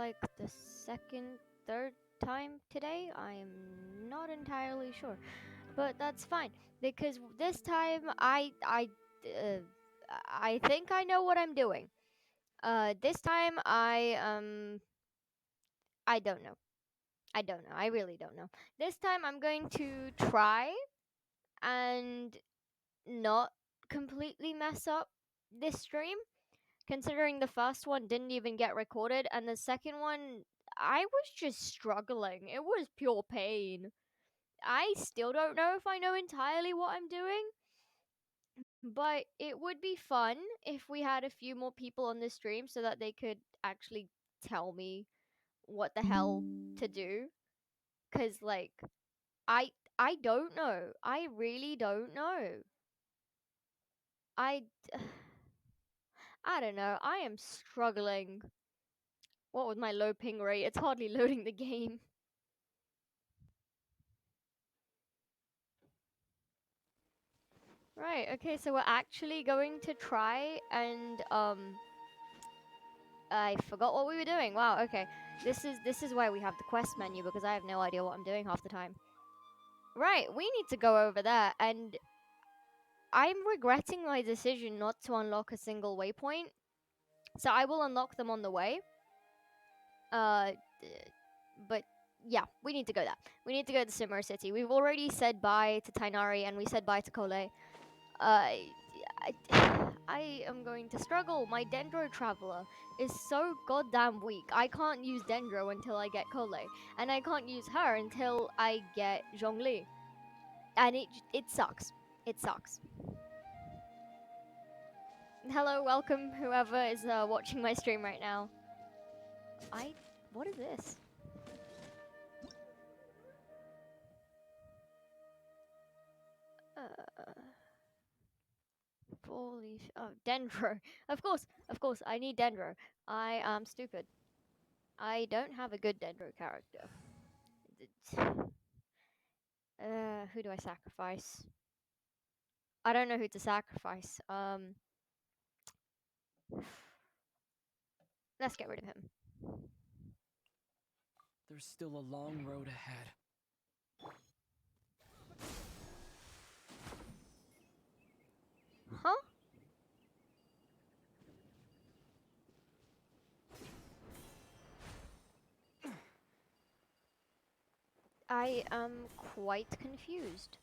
like the second, third time today. I'm not entirely sure, but that's fine because this time I think I know what I'm doing. This time I don't know. I don't know. I really don't know. This time I'm going to try and not completely mess up this stream, considering the first one didn't even get recorded and the second one I was just struggling. It was pure pain. I still don't know if I know entirely what I'm doing, but it would be fun if we had a few more people on the stream so that they could actually tell me what the hell to do. Cause like I I don't know. I really don't know. I I don't know. I am struggling. What with my low ping rate? It's hardly loading the game. Right, okay, so we're actually going to try and I forgot what we were doing. Wow, okay. This is why we have the quest menu, because I have no idea what I'm doing half the time. Right, we need to go over there, and I'm regretting my decision not to unlock a single waypoint. So I will unlock them on the way. But yeah, we need to go there. We need to go to Sumeru City. We've already said bye to Tainari and we said bye to Kole. I, I am going to struggle. My Dendro Traveler is so goddamn weak. I can't use Dendro until I get Kole, and I can't use her until I get Zhongli. And it sucks. It sucks. Hello, welcome whoever is watching my stream right now. What is this? Holy oh, Dendro. Of course, I need Dendro. I am stupid. I don't have a good Dendro character. Who do I sacrifice? I don't know who to sacrifice. Let's get rid of him. There's still a long road ahead. Huh? I am quite confused.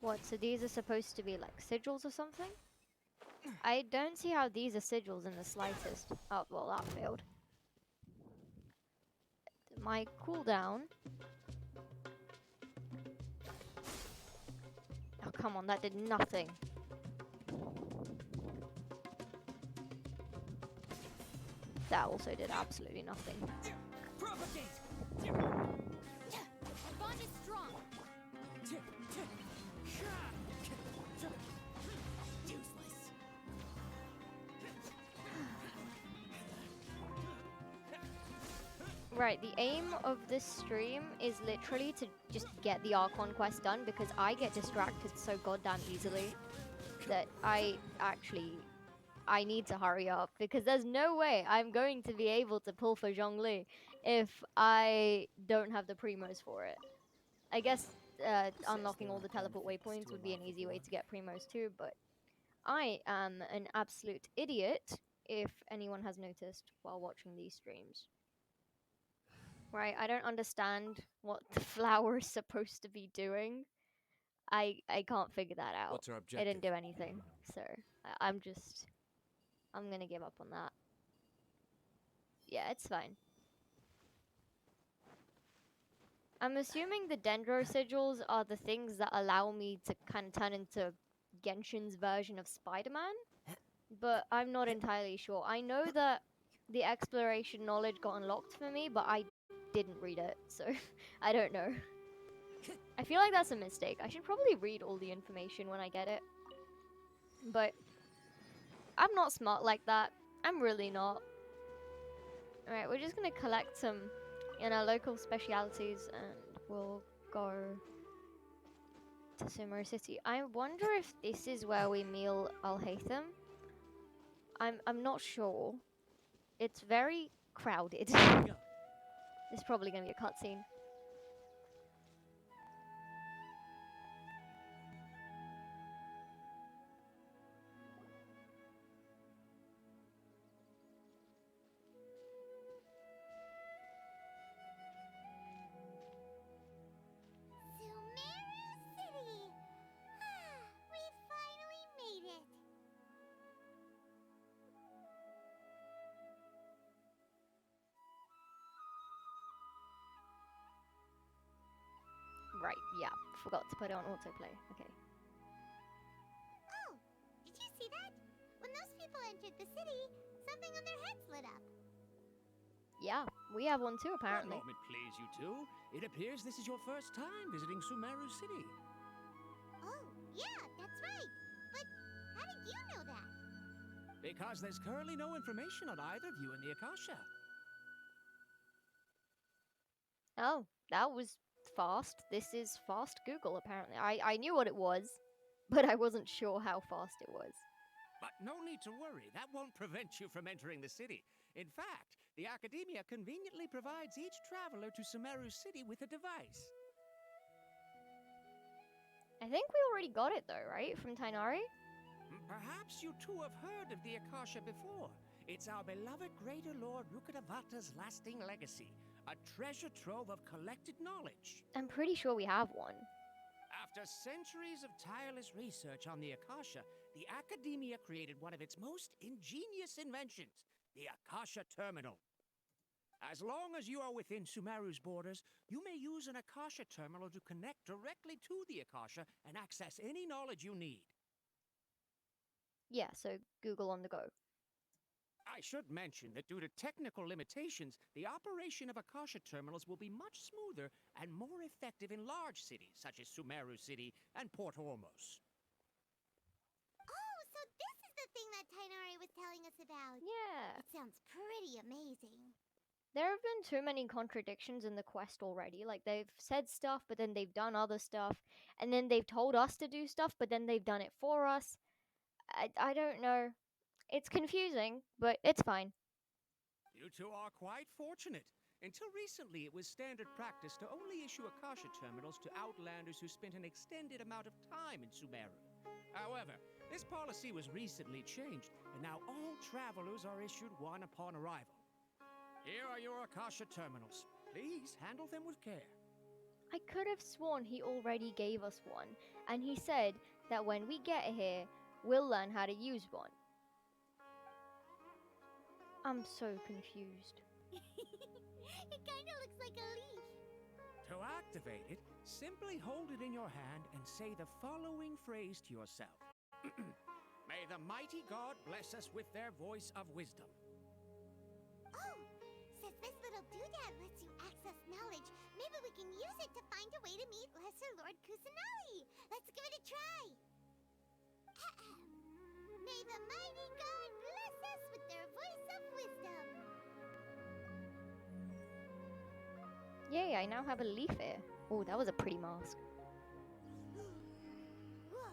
What, so these are supposed to be like sigils or something? I don't see how these are sigils in the slightest. Oh, well, that failed. My cooldown. Oh, come on, that did nothing. That also did absolutely nothing. Propagate! Our bond is strong. Useless. Right, the aim of this stream is literally to just get the Archon quest done, because I get distracted so goddamn easily that I need to hurry up, because there's no way I'm going to be able to pull for Zhongli if I don't have the primos for it. I guess unlocking all the teleport waypoints would be an easy way to get primos too, but I am an absolute idiot, if anyone has noticed while watching these streams. Right, I don't understand what the flower is supposed to be doing. I can't figure that out. What's our It objective? didn't do anything, so I'm gonna give up on that. Yeah, it's fine. I'm assuming the Dendro sigils are the things that allow me to kind of turn into Genshin's version of Spider-Man, but I'm not entirely sure. I know that the exploration knowledge got unlocked for me, but I didn't read it, so I don't know. I feel like that's a mistake. I should probably read all the information when I get it. But I'm not smart like that. I'm really not. Alright, we're just gonna collect some, local specialities and we'll go to Sumeru City. I wonder if this is where we meet Al-Haytham. I'm not sure. It's very crowded. Go. There's probably gonna be a cutscene. Sumeru City! We finally made it! Right, yeah. Forgot to put it on autoplay. Okay. Oh, did you see that? When those people entered the city, something on their heads lit up. Yeah, we have one too, One apparently. moment, please, you two. It appears this is your first time visiting Sumeru City. Oh, yeah, that's right. But how did you know that? Because there's currently no information on either of you in the Akasha. Oh, that was fast. This is fast Google, apparently. I knew what it was, but I wasn't sure how fast it was. But no need to worry, that won't prevent you from entering the city. In fact, the Academia conveniently provides each traveler to Sumeru City with a device. I think we already got it though, right? From Tainari? Perhaps you two have heard of the Akasha before. It's our beloved Greater Lord Rukkhadevata's lasting legacy, a treasure trove of collected knowledge. I'm pretty sure we have one. After centuries of tireless research on the Akasha, the Academia created one of its most ingenious inventions, the Akasha Terminal. As long as you are within Sumeru's borders, you may use an Akasha terminal to connect directly to the Akasha and access any knowledge you need. Yeah, so Google on the go. I should mention that due to technical limitations, the operation of Akasha terminals will be much smoother and more effective in large cities such as Sumeru City and Port Ormos. Oh, so this is the thing that Tainari was telling us about. Yeah. It sounds pretty amazing. There have been too many contradictions in the quest already. Like, they've said stuff, but then they've done other stuff. And then they've told us to do stuff, but then they've done it for us. I don't know. It's confusing, but it's fine. You two are quite fortunate. Until recently, it was standard practice to only issue Akasha terminals to outlanders who spent an extended amount of time in Sumeru. However, this policy was recently changed, and now all travelers are issued one upon arrival. Here are your Akasha terminals. Please handle them with care. I could have sworn he already gave us one, and he said that when we get here, we'll learn how to use one. I'm so confused. It kinda looks like a leaf. To activate it, simply hold it in your hand and say the following phrase to yourself. May the mighty God bless us with their voice of wisdom. Oh, since this little doodad lets you access knowledge, maybe we can use it to find a way to meet Lesser Lord Kusanali. Let's give it a try. Ahem. May the mighty God bless us with their voice of wisdom. Yay, I now have a leaf ear. Oh, that was a pretty mask. Whoa.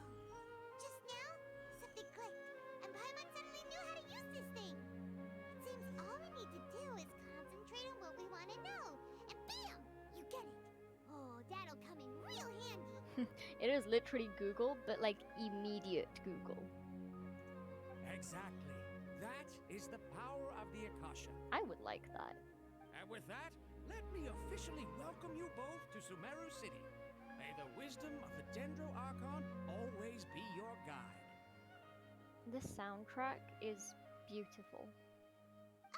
Just now, something clicked, and Paimon suddenly knew how to use this thing. It seems all we need to do is concentrate on what we want to know, and bam! You get it. Oh, that'll come in real handy. It is literally Google, but like immediate Google. Exactly. That is the power of the Akasha. I would like that. And with that, let me officially welcome you both to Sumeru City. May the wisdom of the Dendro Archon always be your guide. The soundtrack is beautiful.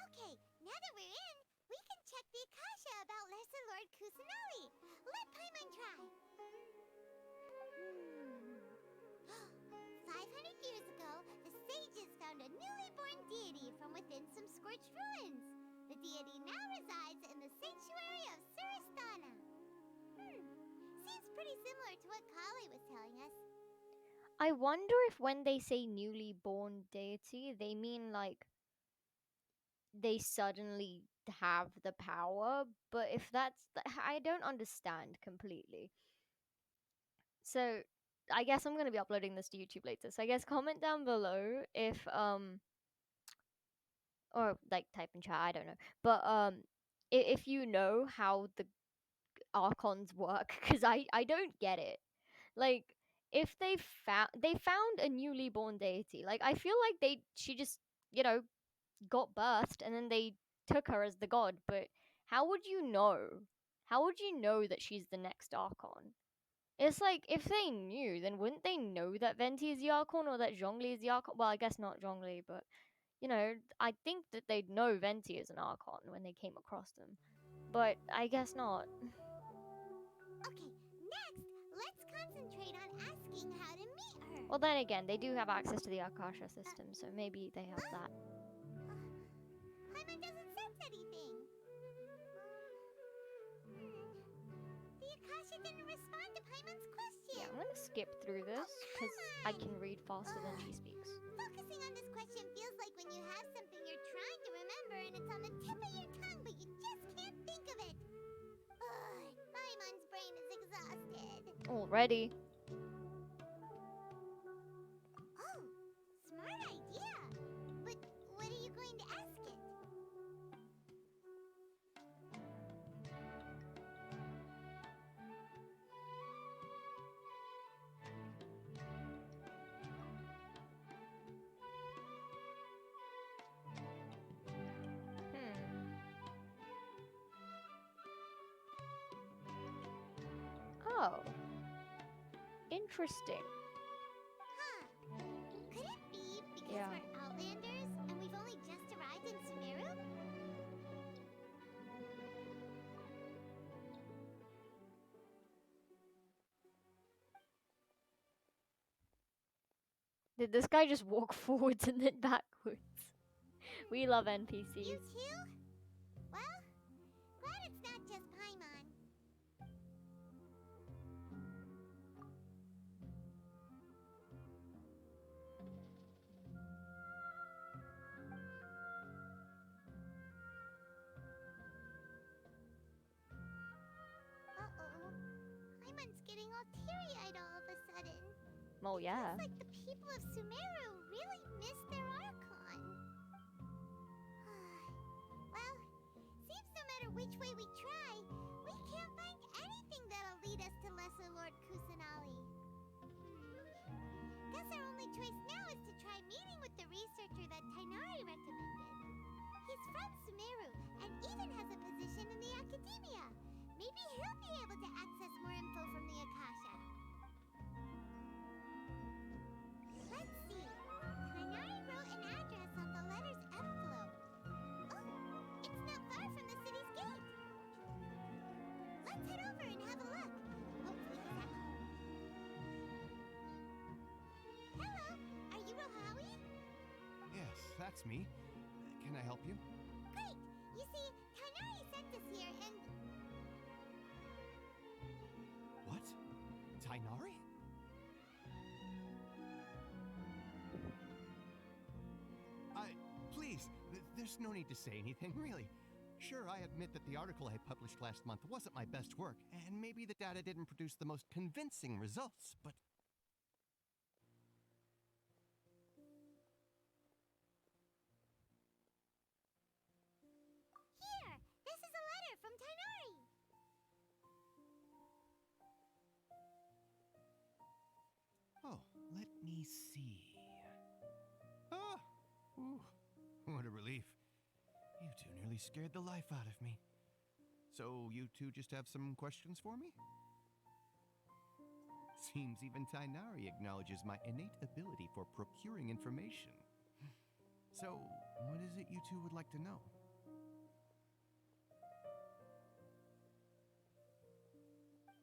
Okay, now that we're in, we can check the Akasha about Lesser Lord Kusanali. Let Paimon try. 500 years ago, the sages found a newly born deity from within some scorched ruins. The deity now resides in the sanctuary of Suristana. Seems pretty similar to what Kali was telling us. I wonder if when they say newly born deity, they mean like they suddenly have the power, but if I don't understand completely. So, I guess I'm going to be uploading this to YouTube later. So, I guess comment down below if or like type in chat. I don't know, but if you know how the archons work, because I don't get it. Like if they found a newly born deity, like I feel like she just you know got birthed and then they took her as the god. But how would you know? How would you know that she's the next archon? It's like if they knew, then wouldn't they know that Venti is the archon or that Zhongli is the archon? Well, I guess not Zhongli, but I think that they'd know Venti is an archon when they came across them. But I guess not. Okay, next, let's concentrate on asking how to meet her. Well, then again, they do have access to the Akasha system, so maybe they have that. Paimon doesn't sense anything. The Akasha didn't respond to Paimon's question. Yeah, I'm gonna skip through this because I can read faster than she speaks. Focusing on this question feels like when you have something you're trying to remember and it's on the tip of your tongue, but you just can't think of it. Paimon's brain is exhausted. Already. Oh, smart idea. But what are you going to ask it? Oh. Interesting. Huh. Could it be because Yeah. we're Outlanders and we've only just arrived in Sumeru? Did this guy just walk forwards and then backwards? We love NPCs. You too? Well, glad it's not just Paimon. Uh-oh. Paimon's getting all teary-eyed all of a sudden. Oh, yeah. Feels like the people of Sumeru really miss their archon. Well, seems no matter which way we try, we can't find anything that'll lead us to Lesser Lord Kusanali. Guess our only choice now is to try meeting with the researcher that Tainari recommended. He's from Sumeru and even has a position in the academia. Maybe he'll be able to access more info from the Akasha. Let's see. Tainari wrote an address on the letter's envelope. Oh, it's not far from the city's gate. Let's head over and have a look. Hopefully he's at home. Hello, are you Rohawi? Yes, that's me. Can I help you? Great. You see, Tainari sent us here and... What? Tainari? Please, there's no need to say anything, really. Sure, I admit that the article I published last month wasn't my best work, and maybe the data didn't produce the most convincing results, but... Here, this is a letter from Tainari. Oh, let me see. Ah! Ooh, what a relief. You two nearly scared the life out of me. So, you two just have some questions for me? Seems even Tainari acknowledges my innate ability for procuring information. So, what is it you two would like to know?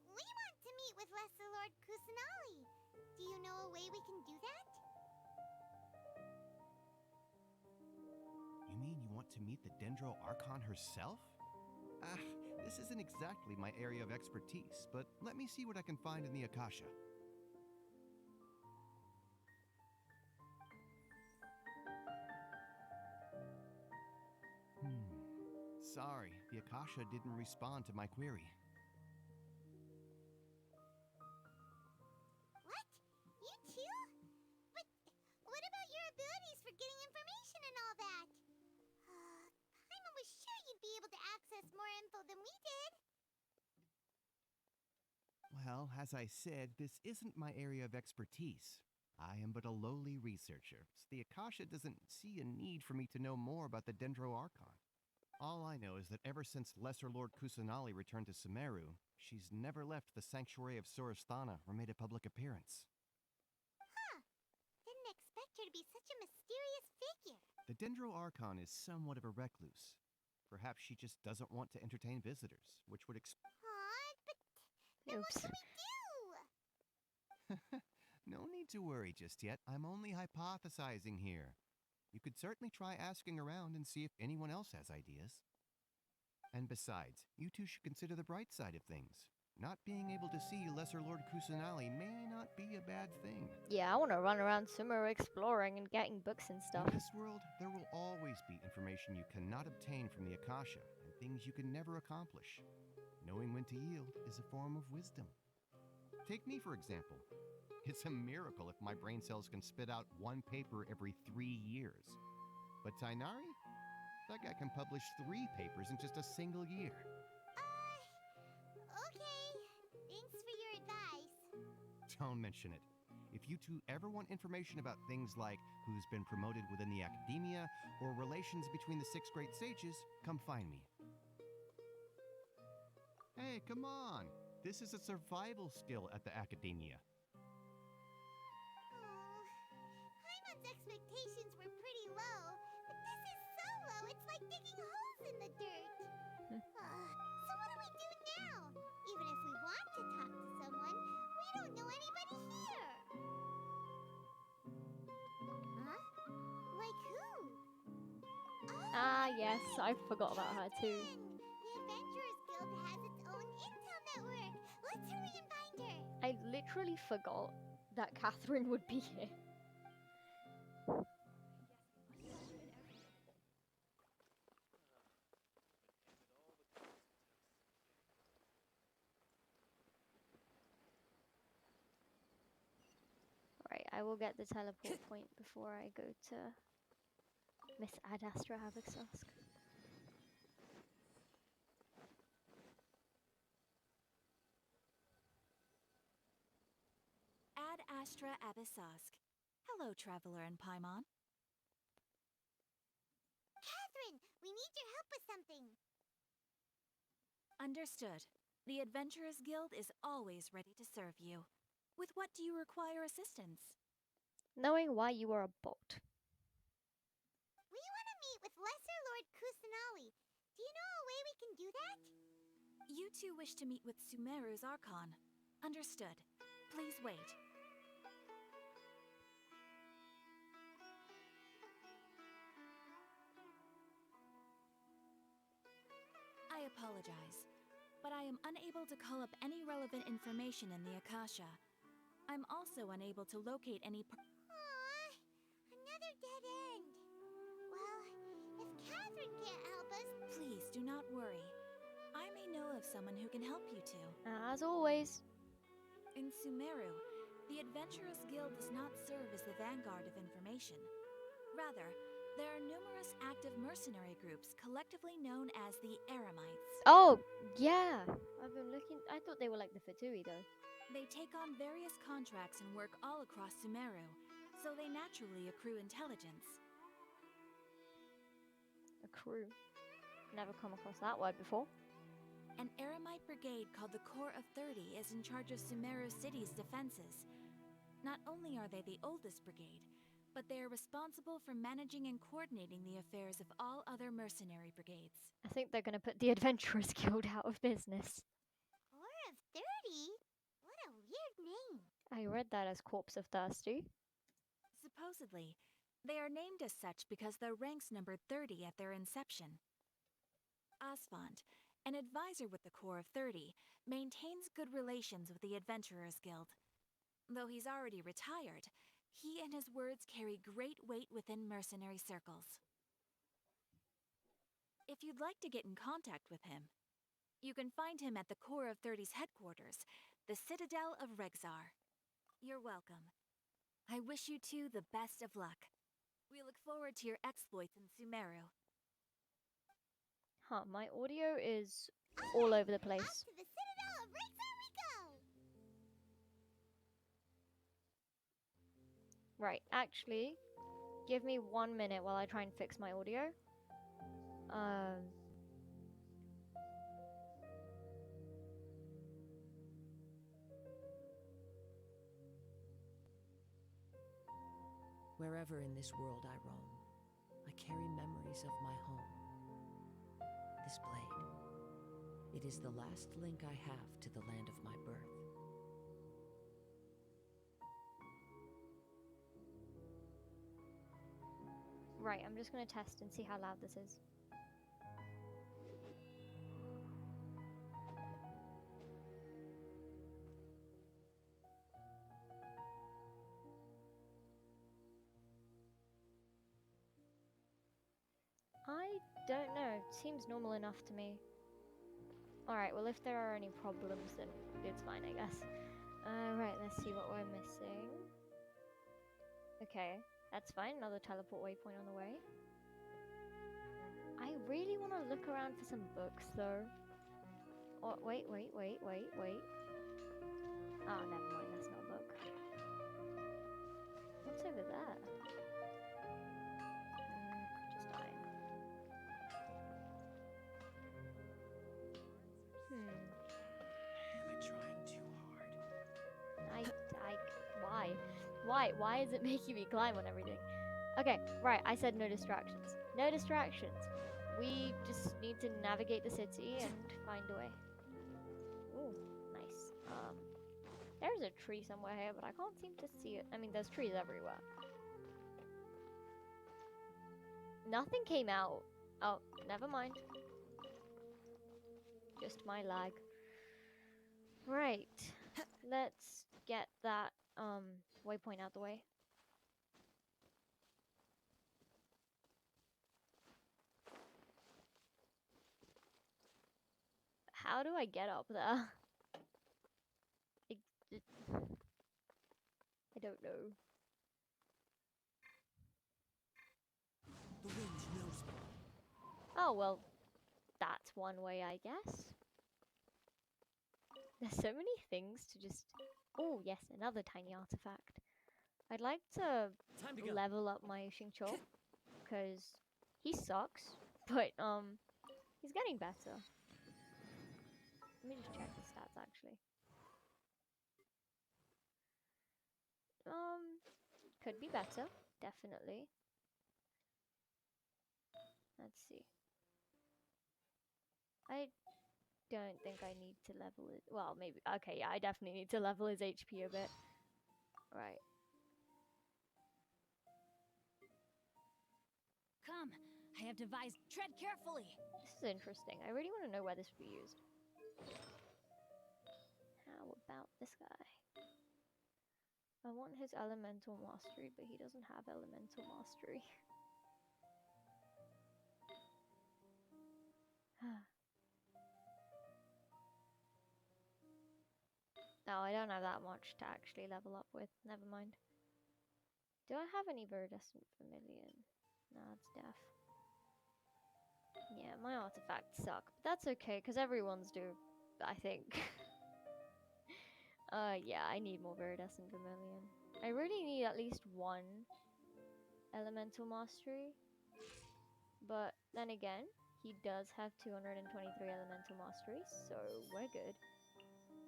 We want to meet with Lesser Lord Kusanali. Do you know a way we can do that? You mean you want to meet the Dendro Archon herself? This isn't exactly my area of expertise, but let me see what I can find in the Akasha. Sorry, the Akasha didn't respond to my query. What? You too? But what about your abilities for getting information and all that? be able to access more info than we did. Well, as I said, this isn't my area of expertise. I am but a lowly researcher, so the Akasha doesn't see a need for me to know more about the Dendro Archon. All I know is that ever since Lesser Lord Kusanali returned to Sumeru, she's never left the sanctuary of Sorasthana or made a public appearance. Huh. Didn't expect her to be such a mysterious figure. The Dendro Archon is somewhat of a recluse. Perhaps she just doesn't want to entertain visitors, which would explain. Aw, but then what Oops. can we do? No need to worry just yet. I'm only hypothesizing here. You could certainly try asking around and see if anyone else has ideas. And besides, you two should consider the bright side of things. Not being able to see Lesser Lord Kusanali may not be a bad thing. Yeah, I want to run around Sumeru exploring and getting books and stuff. In this world, there will always be information you cannot obtain from the Akasha and things you can never accomplish. Knowing when to yield is a form of wisdom. Take me, for example. It's a miracle if my brain cells can spit out one paper every 3 years. But Tainari? That guy can publish 3 papers in just a single year. Okay. Thanks for your advice. Don't mention it. If you two ever want information about things like who's been promoted within the academia or relations between the 6 great sages, come find me. Hey, come on. This is a survival skill at the academia. Paimon's expectations were pretty low, but this is so low it's like digging holes in the dirt. So what do we do now? Even if we want to talk to someone, we don't know anybody here. Huh? Like who? Oh, Ah, yes, I forgot about her too. Catherine! The Adventurers Guild has its own intel network. Let's hurry and find her. I literally forgot that Catherine would be here. Right, I will get the teleport point before I go to Miss Ad Astra Abyssosque. Ad Astra Abyssosque. Hello, Traveler and Paimon. Catherine, we need your help with something. Understood. The Adventurers Guild is always ready to serve you. With what do you require assistance? Knowing why you are a bot. We want to meet with Lesser Lord Kusanali. Do you know a way we can do that? You two wish to meet with Sumeru's Archon. Understood. Please wait. I apologize, but I am unable to call up any relevant information in the Akasha. I'm also unable to locate any Aww, another dead end. Well, if Catherine can't help us, Please do not worry. I may know of someone who can help you two. As always. In Sumeru, the Adventurers Guild does not serve as the vanguard of information. Rather, there are numerous active mercenary groups collectively known as the Eremites. Oh, yeah. I've been looking. I thought they were like the Fatui, though. They take on various contracts and work all across Sumeru, so they naturally accrue intelligence. A crew. Never come across that word before. An Eremite brigade called the Corps of 30 is in charge of Sumeru City's defenses. Not only are they the oldest brigade, but they are responsible for managing and coordinating the affairs of all other mercenary brigades. I think they're going to put the Adventurers Guild out of business. Corps of 30? What a weird name. I read that as Corpse of Thirsty. Supposedly, they are named as such because their ranks numbered 30 at their inception. Asfand, an advisor with the Corps of 30, maintains good relations with the Adventurers Guild. Though he's already retired, he and his words carry great weight within mercenary circles. If you'd like to get in contact with him, you can find him at the Corps of 30's headquarters, the Citadel of Rexar. You're welcome. I wish you two the best of luck. We look forward to your exploits in Sumeru. Huh, my audio is all Alright, over the off place. to the Citadel of Razor we go! Right, actually, give me 1 minute while I try and fix my audio. Wherever in this world I roam, I carry memories of my home. This blade, it is the last link I have to the land of my birth. Right, I'm just gonna test and see how loud this is. I don't know. It seems normal enough to me. Alright, well if there are any problems then it's fine, I guess. Right, let's see what we're missing. Okay, that's fine. Another teleport waypoint on the way. I really want to look around for some books though. Oh, wait. Oh, never mind, that's not a book. What's over there? Just dying. Am I trying too hard? Why is it making me climb on everything? Okay, right, I said no distractions. No distractions. We just need to navigate the city and find a way. Ooh, nice. There's a tree somewhere here, but I can't seem to see it. I mean, there's trees everywhere. Nothing came out. Oh, never mind. Just my lag. Right. Let's get that waypoint out the way. How do I get up there? I don't know. The wind knows me. Oh, well, that's one way, I guess. There's so many things to just... Oh, yes, another tiny artifact. I'd like to Time to go. level up my Xingqiu, because he sucks, but, he's getting better. Let me just check the stats, actually. Could be better, definitely. Let's see. I don't think I need to level it. Well, maybe. Okay, yeah, I definitely need to level his HP a bit. Right. Come, I have devised. Tread carefully. This is interesting. I really want to know where this would be used. How about this guy? I want his elemental mastery, but he doesn't have elemental mastery. No, I don't have that much to actually level up with. Never mind. Do I have any Viridescent Vermilion? No, it's deaf. Yeah, my artifacts suck. But that's okay, because everyone's do, I think. Yeah, I need more Viridescent Vermilion. I really need at least one Elemental Mastery. But then again, he does have 223 Elemental Mastery, so we're good.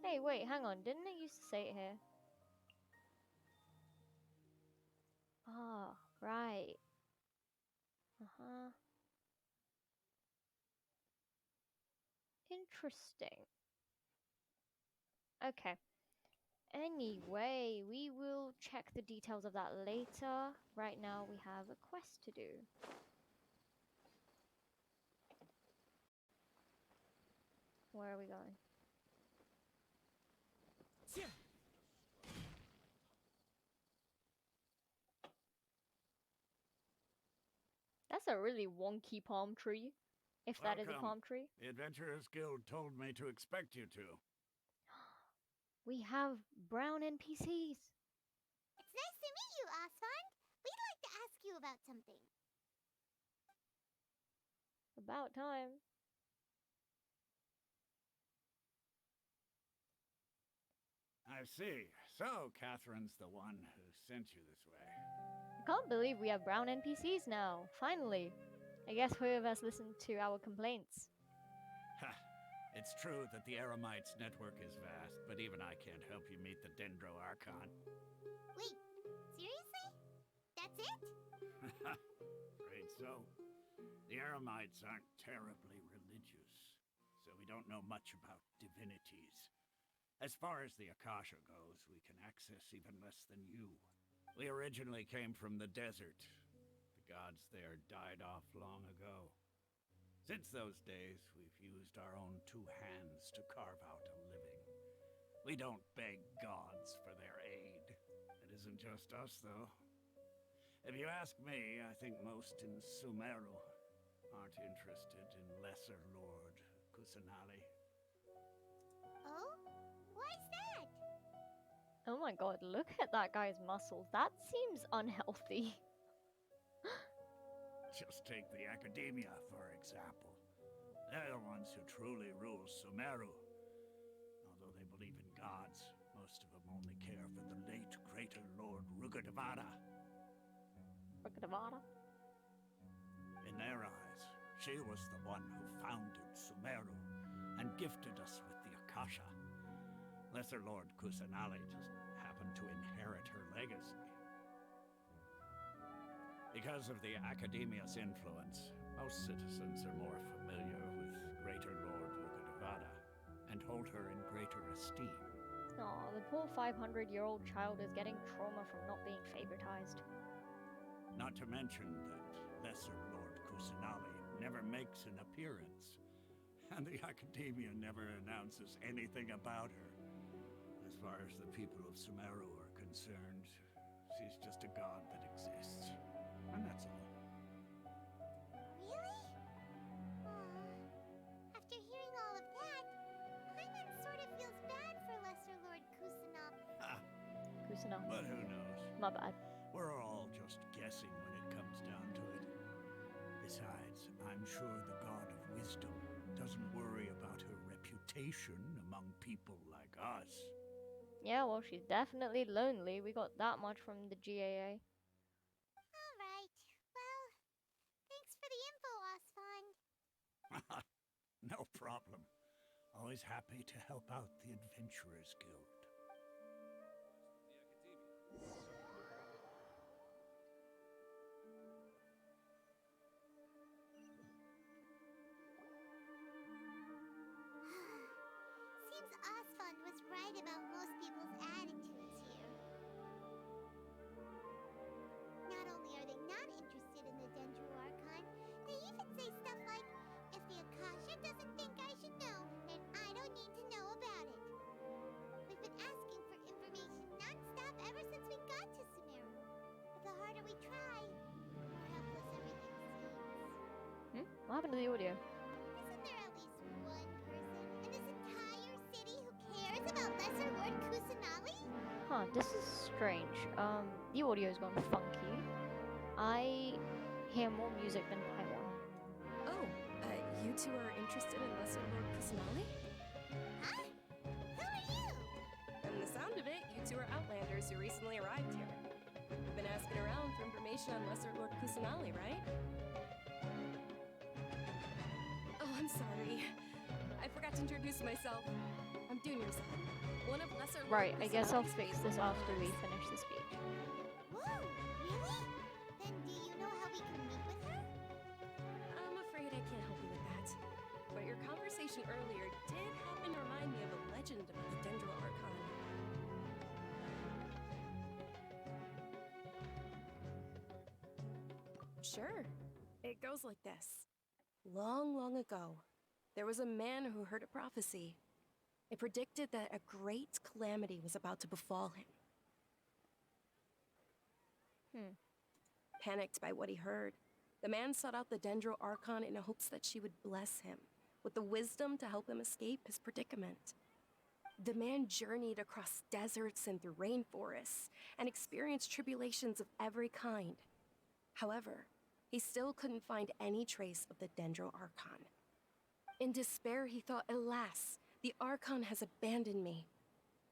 Hey, wait, hang on. Didn't it used to say it here? Ah, right. Uh-huh. Interesting. Okay. Anyway, we will check the details of that later. Right now, we have a quest to do. Where are we going? That's a really wonky palm tree. If that is a Welcome. palm tree. The Adventurers Guild told me to expect you two. We have brown NPCs. It's nice to meet you, Asfand. We'd like to ask you about something. About time. I see. So, Catherine's the one who sent you this way. I can't believe we have brown NPCs now. Finally. I guess whoever has listened to our complaints. Ha! It's true that the Eremites' network is vast, but even I can't help you meet the Dendro Archon. Wait, seriously? That's it? Afraid so. The Eremites aren't terribly religious, so we don't know much about divinities. As far as the Akasha goes, we can access even less than you. We originally came from the desert. The gods there died off long ago. Since those days, we've used our own two hands to carve out a living. We don't beg gods for their aid. It isn't just us, though. If you ask me, I think most in Sumeru aren't interested in Lesser Lord Kusanali. Oh? Why's that? Oh my god, look at that guy's muscles. That seems unhealthy. Just take the Academia, for example. They're the ones who truly rule Sumeru. Although they believe in gods, most of them only care for the late greater Lord Rugadavada. Rugadavada? In their eyes, she was the one who founded Sumeru and gifted us with the Akasha. Lesser Lord Kusanali just happened to inherit her legacy. Because of the Academia's influence, most citizens are more familiar with Greater Lord Rugadavada and hold her in greater esteem. Aw, the poor 500-year-old child is getting trauma from not being favoritized. Not to mention that Lesser Lord Kusanali never makes an appearance, and the Academia never announces anything about her. As far as the people of Sumeru are concerned, she's just a god that exists. And that's all. Really? After hearing all of that, Paimon sort of feels bad for Lesser Lord Kusanali. Kusana. But who knows? My bad. We're all just guessing when it comes down to it. Besides, I'm sure the god of wisdom doesn't worry about her reputation among people like us. Yeah, well, she's definitely lonely. We got that much from the GAA. Alright. Well, thanks for the info, Osfond. No problem. Always happy to help out the Adventurers Guild. Seems Osfond was right about most people's attitudes here. Not only are they not interested in the Dendro Archon, they even say stuff like, if the Akasha doesn't think I should know, then I don't need to know about it. We've been asking for information non-stop ever since we got to Sumeru. But the harder we try, the more helpless everything seems. What happened to the audio? Isn't there at least one person in this entire city who cares about Lesser Lord Kusanali? Huh, this is strange. The audio's gone funky. I hear more music than Paimon. Oh, you two are interested in Lesser Lord Kusanali? Huh? Who are you? From the sound of it, you two are Outlanders who recently arrived here. You've been asking around for information on Lesser Lord Kusanali, right? Oh, I'm sorry. I forgot to introduce myself. I'm Junior's son, one of Lesser Lord Right, I guess I'll Kusanali's fix faithful this after we followers. finish the speech. Whoa, really? Then do you know how we can meet with her? I'm afraid I can't help you with that. But your conversation earlier did happen to remind me of a legend about the Dendro Archon. Sure. It goes like this. Long, long ago, there was a man who heard a prophecy. It predicted that a great calamity was about to befall him. Panicked by what he heard, the man sought out the Dendro Archon in hopes that she would bless him with the wisdom to help him escape his predicament. The man journeyed across deserts and through rainforests and experienced tribulations of every kind. However, he still couldn't find any trace of the Dendro Archon. In despair, he thought, alas, the Archon has abandoned me.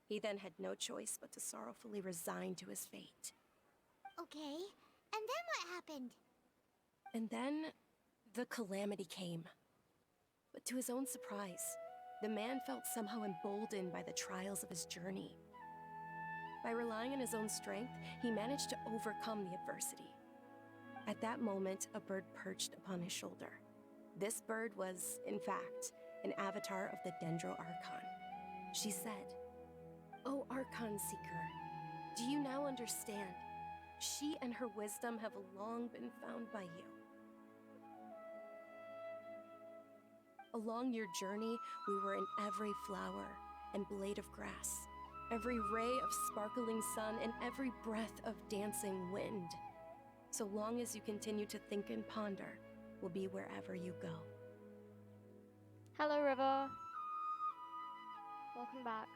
He then had no choice but to sorrowfully resign to his fate. Okay, and then what happened? And then, the calamity came. But to his own surprise, the man felt somehow emboldened by the trials of his journey. By relying on his own strength, he managed to overcome the adversity. At that moment, a bird perched upon his shoulder. This bird was, in fact, an avatar of the Dendro Archon. She said, "O Archon Seeker, do you now understand? She and her wisdom have long been found by you. Along your journey, we were in every flower and blade of grass, every ray of sparkling sun, and every breath of dancing wind. So long as you continue to think and ponder, we'll be wherever you go." Hello, River. Welcome back.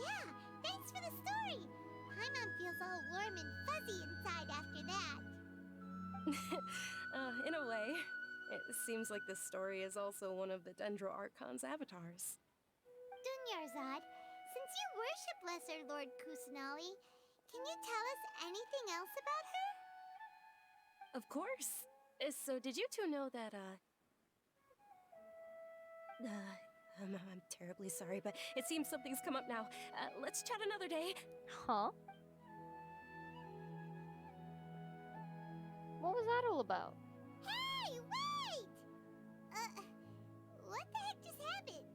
Yeah, thanks for the story. Paimon feels all warm and fuzzy inside after that. In a way, it seems like this story is also one of the Dendro Archon's avatars. Dunyarzad, since you worship Lesser Lord Kusanali, can you tell us anything else about her? Of course. So did you two know that, I'm terribly sorry, but it seems something's come up now. Let's chat another day. Huh? What was that all about? Hey, wait! What the heck just happened?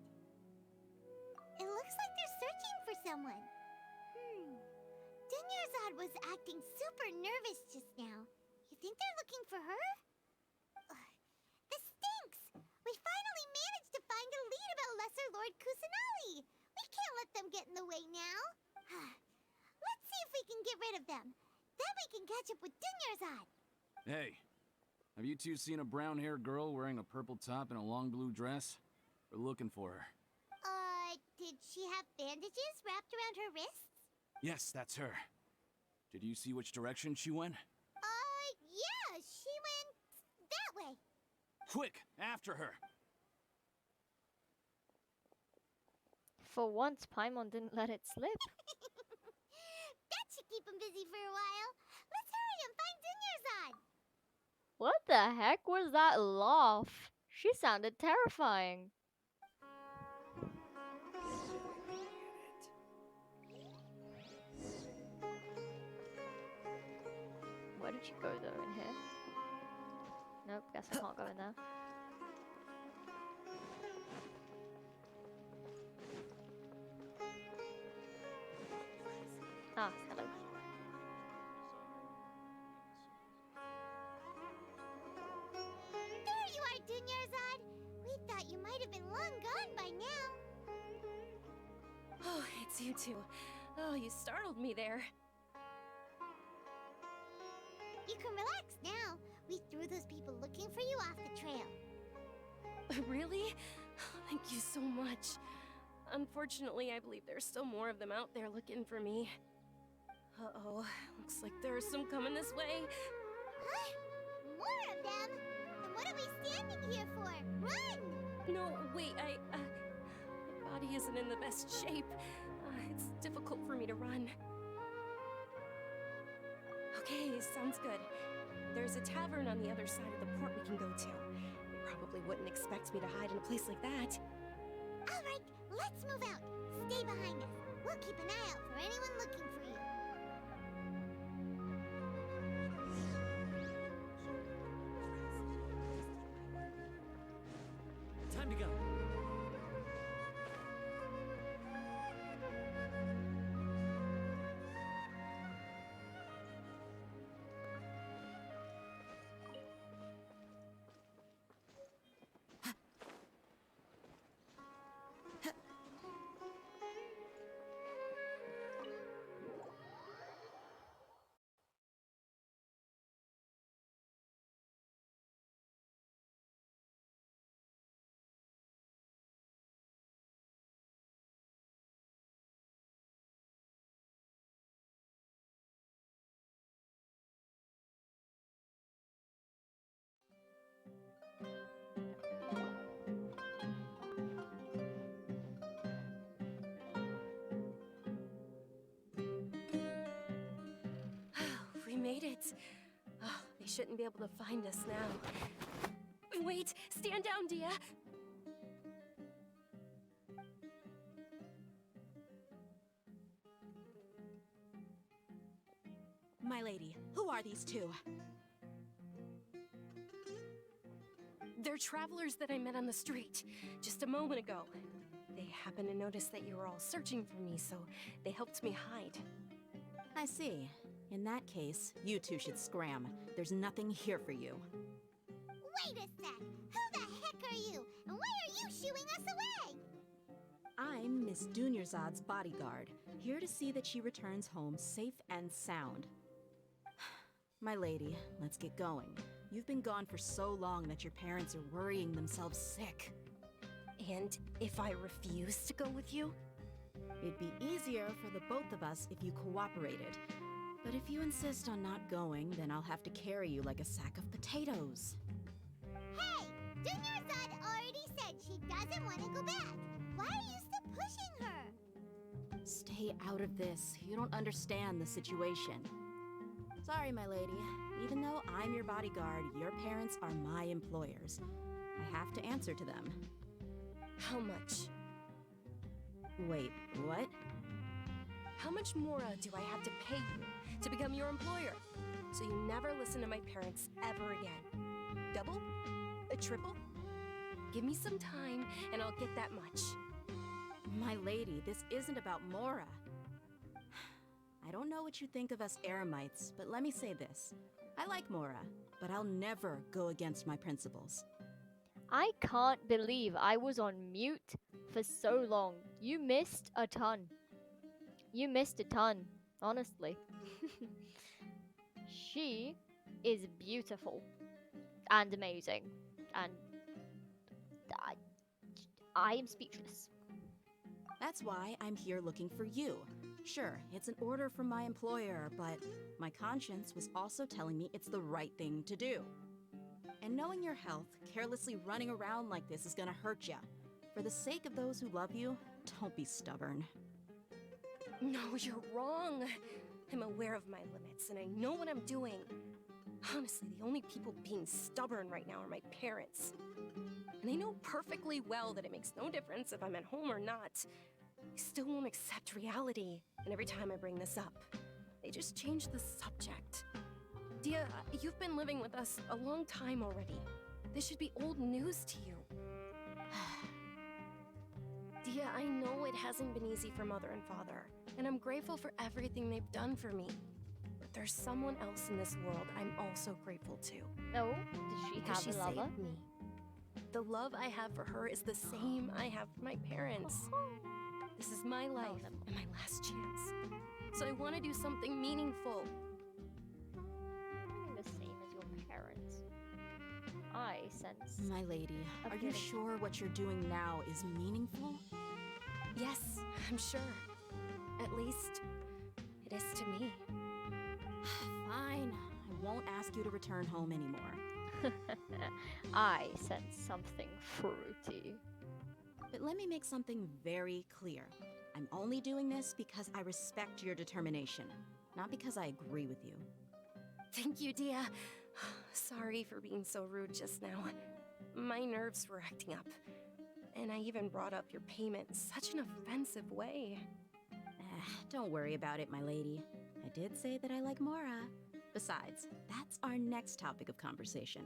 It looks like they're searching for someone. Dunyarzad was acting super nervous just now. You think they're looking for her? This stinks! We finally managed to find a lead about Lesser Lord Kusanali! We can't let them get in the way now. Let's see if we can get rid of them. Then we can catch up with Dunyarzad. Hey, have you two seen a brown-haired girl wearing a purple top and a long blue dress? We're looking for her. Did she have bandages wrapped around her wrists? Yes, that's her. Did you see which direction she went? Yeah, she went that way. Quick, after her! For once, Paimon didn't let it slip. That should keep him busy for a while. Let's hurry and find Dunyarzad. What the heck was that laugh? She sounded terrifying. Where did she go though? In here? Nope, guess I can't go in there. Ah, hello. There you are, Dunyarzad. We thought you might have been long gone by now. Oh, it's you two. Oh, you startled me there. You can relax now. We threw those people looking for you off the trail. Really? Thank you so much. Unfortunately, I believe there's still more of them out there looking for me. Uh-oh, looks like there's some coming this way. Huh? More of them? Then what are we standing here for? Run! No, wait, my body isn't in the best shape. It's difficult for me to run. Okay, sounds good. There's a tavern on the other side of the port we can go to. They probably wouldn't expect me to hide in a place like that. All right, let's move out. Stay behind us. We'll keep an eye out for anyone looking for you. Time to go. Oh, they shouldn't be able to find us now. Wait! Stand down, Dia! My lady, who are these two? They're travelers that I met on the street just a moment ago. They happened to notice that you were all searching for me, so they helped me hide. I see. In that case, you two should scram. There's nothing here for you. Wait a sec! Who the heck are you? And why are you shooing us away? I'm Miss Dunyarzad's bodyguard, here to see that she returns home safe and sound. My lady, let's get going. You've been gone for so long that your parents are worrying themselves sick. And if I refuse to go with you? It'd be easier for the both of us if you cooperated. But if you insist on not going, then I'll have to carry you like a sack of potatoes. Hey! Dunyarzad already said she doesn't want to go back. Why are you still pushing her? Stay out of this. You don't understand the situation. Sorry, my lady. Even though I'm your bodyguard, your parents are my employers. I have to answer to them. How much? Wait, what? How much more do I have to pay you to become your employer? So you never listen to my parents ever again. Double? A triple? Give me some time and I'll get that much. My lady, this isn't about Mora. I don't know what you think of us Eremites, but let me say this. I like Mora, but I'll never go against my principles. I can't believe I was on mute for so long. You missed a ton. You missed a ton, honestly. She is beautiful and amazing, and I am speechless. That's why I'm here looking for you. Sure, it's an order from my employer, but my conscience was also telling me it's the right thing to do. And knowing your health, carelessly running around like this is gonna hurt ya. For the sake of those who love you, don't be stubborn. No, you're wrong. I'm aware of my limits and I know what I'm doing. Honestly, the only people being stubborn right now are my parents. And they know perfectly well that it makes no difference if I'm at home or not. They still won't accept reality, and every time I bring this up, they just change the subject. Dia, you've been living with us a long time already. This should be old news to you. Dia, I know it hasn't been easy for Mother and Father, and I'm grateful for everything they've done for me. But there's someone else in this world I'm also grateful to. Oh, did she Because have she a lover? saved me. The love I have for her is the same I have for my parents. This is my life and my last chance. So I want to do something meaningful. The same as your parents. I sense. My lady, A are you feeling. sure what you're doing now is meaningful? Yes, I'm sure. At least, it is to me. Fine. I won't ask you to return home anymore. I sense something fruity. But let me make something very clear. I'm only doing this because I respect your determination, not because I agree with you. Thank you, Dia. Sorry for being so rude just now. My nerves were acting up. And I even brought up your payment in such an offensive way. Don't worry about it, my lady. I did say that I like Mora. Besides, that's our next topic of conversation.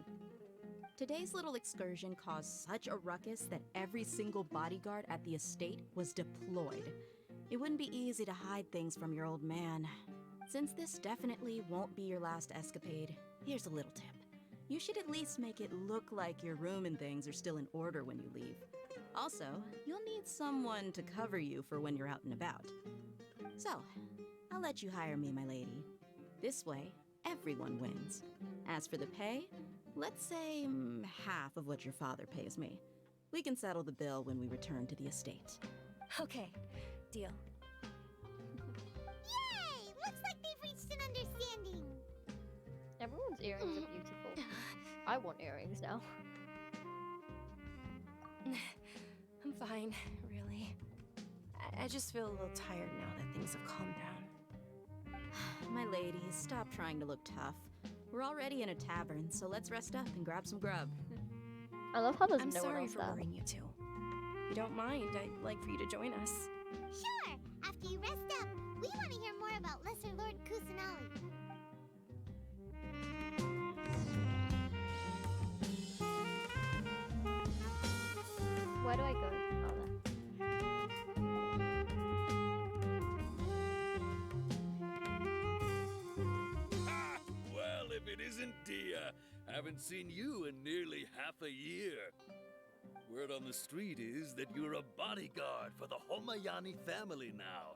Today's little excursion caused such a ruckus that every single bodyguard at the estate was deployed. It wouldn't be easy to hide things from your old man. Since this definitely won't be your last escapade, here's a little tip. You should at least make it look like your room and things are still in order when you leave. Also, you'll need someone to cover you for when you're out and about. So, I'll let you hire me, my lady. This way, everyone wins. As for the pay, let's say half of what your father pays me. We can settle the bill when we return to the estate. Okay, deal. Yay! Looks like they've reached an understanding. Everyone's earrings are beautiful. I want earrings now. I'm fine, really. I just feel a little tired now that things have calmed down. My lady, stop trying to look tough. We're already in a tavern, so let's rest up and grab some grub. I love how there's I'm no one sorry else for there. worrying you two. If you don't mind, I'd like for you to join us. Sure! After you rest up, we want to hear more about Lesser Lord Kusanali. Where do I go? Oh, there. Ah, well, if it isn't Dia. Haven't seen you in nearly half a year. Word on the street is that you're a bodyguard for the Homayani family now.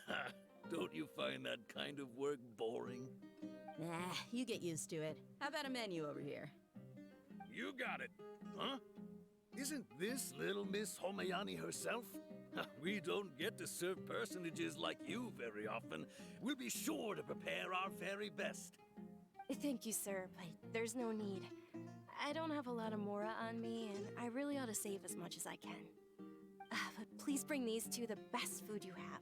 Ha! Don't you find that kind of work boring? Nah, you get used to it. How about a menu over here? You got it. Huh? Isn't this little Miss Homayani herself? We don't get to serve personages like you very often. We'll be sure to prepare our very best. Thank you, sir, but there's no need. I don't have a lot of Mora on me, and I really ought to save as much as I can. But please bring these two the best food you have.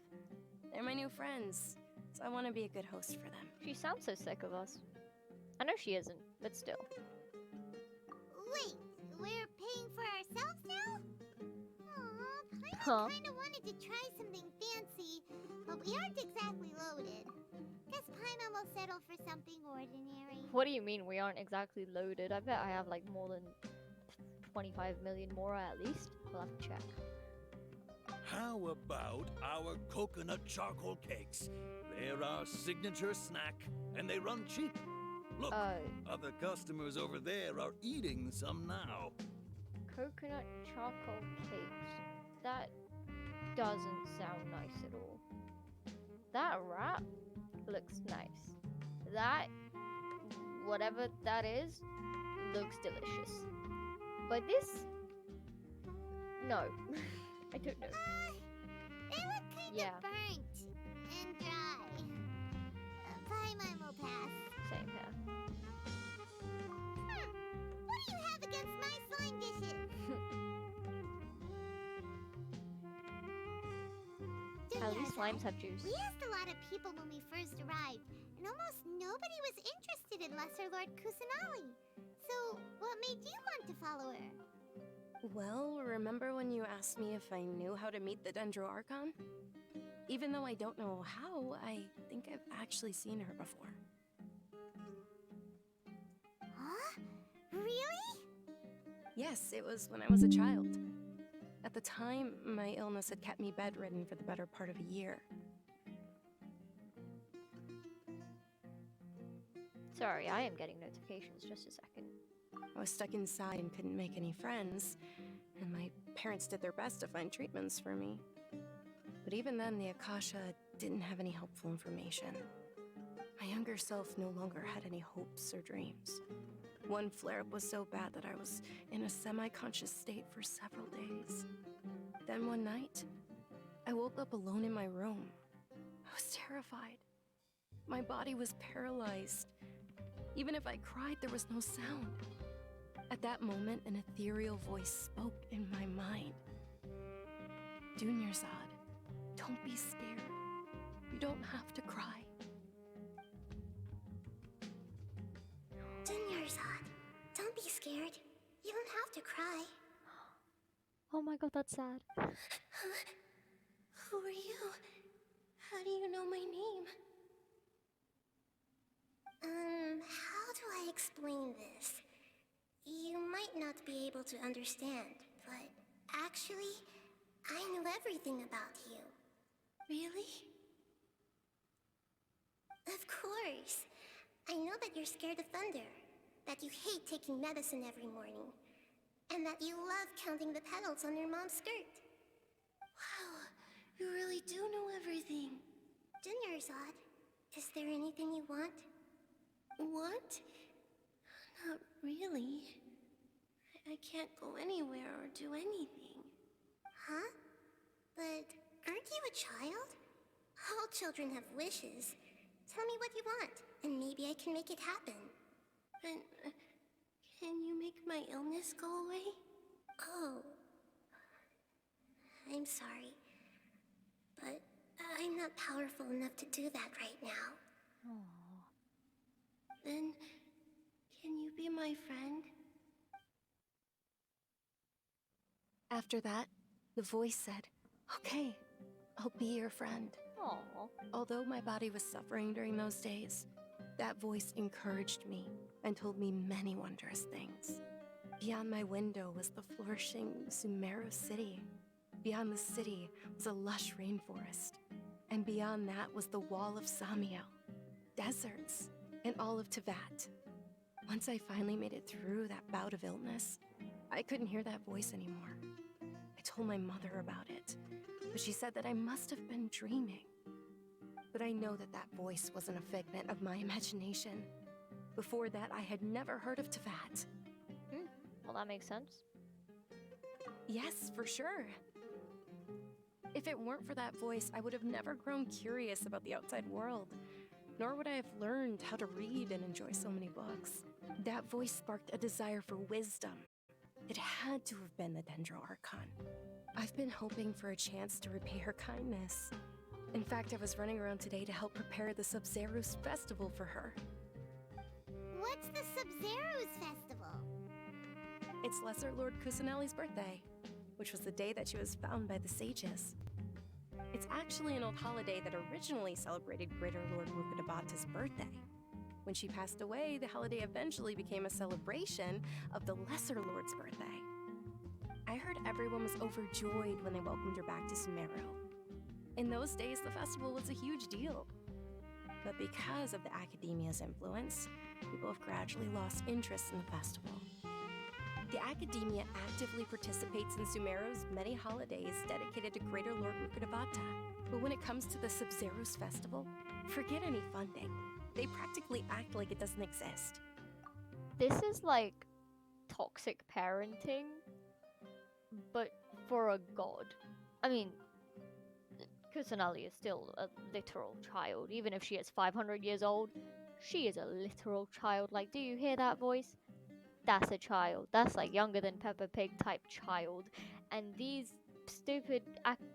They're my new friends, so I want to be a good host for them. She sounds so sick of us. I know she isn't, but still. Wait, we're paying for ourselves now? Aw, Huh. Paimon kinda wanted to try something fancy, but we aren't exactly loaded. Guess Paimon will settle for something ordinary. What do you mean we aren't exactly loaded? I bet I have like more than 25 million more at least. We'll have to check. How about our coconut charcoal cakes? They're our signature snack, and they run cheap. Look, other customers over there are eating some now. Coconut charcoal cakes. That doesn't sound nice at all. That wrap looks nice. That, whatever that is, looks delicious. But this, no. I don't know. They look kinda burnt and dry. Paimon will pass. Same here. What do you have against my slime dishes? At least slimes have juice. We asked a lot of people when we first arrived, and almost nobody was interested in Lesser Lord Kusanali. So, what made you want to follow her? Well, remember when you asked me if I knew how to meet the Dendro Archon? Even though I don't know how, I think I've actually seen her before. Huh? Really? Yes, it was when I was a child. At the time, my illness had kept me bedridden for the better part of a year. Sorry, I am getting notifications. Just a second. I was stuck inside and couldn't make any friends, and my parents did their best to find treatments for me. But even then, the Akasha didn't have any helpful information. My younger self no longer had any hopes or dreams. One flare-up was so bad that I was in a semi-conscious state for several days. Then one night, I woke up alone in my room. I was terrified. My body was paralyzed. Even if I cried, there was no sound. At that moment, an ethereal voice spoke in my mind. Dunyarzad, don't be scared. You don't have to cry. Dunyarzad, don't be scared. You don't have to cry. Oh my god, that's sad. Who are you? How do you know my name? How do I explain this? You might not be able to understand, but actually, I know everything about you. Really? Of course. I know that you're scared of thunder, that you hate taking medicine every morning, and that you love counting the petals on your mom's skirt. Wow, you really do know everything. Dunyarzad, is there anything you want? Want? Not really. I can't go anywhere or do anything. Huh? But aren't you a child? All children have wishes. Tell me what you want, and maybe I can make it happen. But can you make my illness go away? Oh. I'm sorry. But I'm not powerful enough to do that right now. Then Can you be my friend? After that, the voice said, "Okay, I'll be your friend." Aww. Although my body was suffering during those days, that voice encouraged me and told me many wondrous things. Beyond my window was the flourishing Sumeru city. Beyond the city was a lush rainforest. And beyond that was the wall of Samiel, deserts, and all of Teyvat. Once I finally made it through that bout of illness, I couldn't hear that voice anymore. I told my mother about it, but she said that I must have been dreaming. But I know that that voice wasn't a figment of my imagination. Before that, I had never heard of Teyvat. Well, that makes sense. Yes, for sure. If it weren't for that voice, I would have never grown curious about the outside world, nor would I have learned how to read and enjoy so many books. That voice sparked a desire for wisdom. It had to have been the Dendro Archon. I've been hoping for a chance to repay her kindness. In fact, I was running around today to help prepare the Sub-Zerus festival for her. What's the Sub-Zerus festival? It's Lesser Lord Kusanali's birthday, which was the day that she was found by the sages. It's actually an old holiday that originally celebrated Greater Lord Rukkhadevata's birthday. When she passed away, the holiday eventually became a celebration of the Lesser Lord's birthday. I heard everyone was overjoyed when they welcomed her back to Sumeru. In those days, the festival was a huge deal. But because of the Academia's influence, people have gradually lost interest in the festival. The Academia actively participates in Sumeru's many holidays dedicated to Greater Lord Rukkhadevata. But when it comes to the Sub-Zerus festival, forget any funding. They practically act like it doesn't exist. This is like toxic parenting, but for a god. I mean, Kusanali is still a literal child. Even if she is 500 years old, she is a literal child. Like, do you hear that voice? That's a child. That's like younger than Peppa Pig type child. And these stupid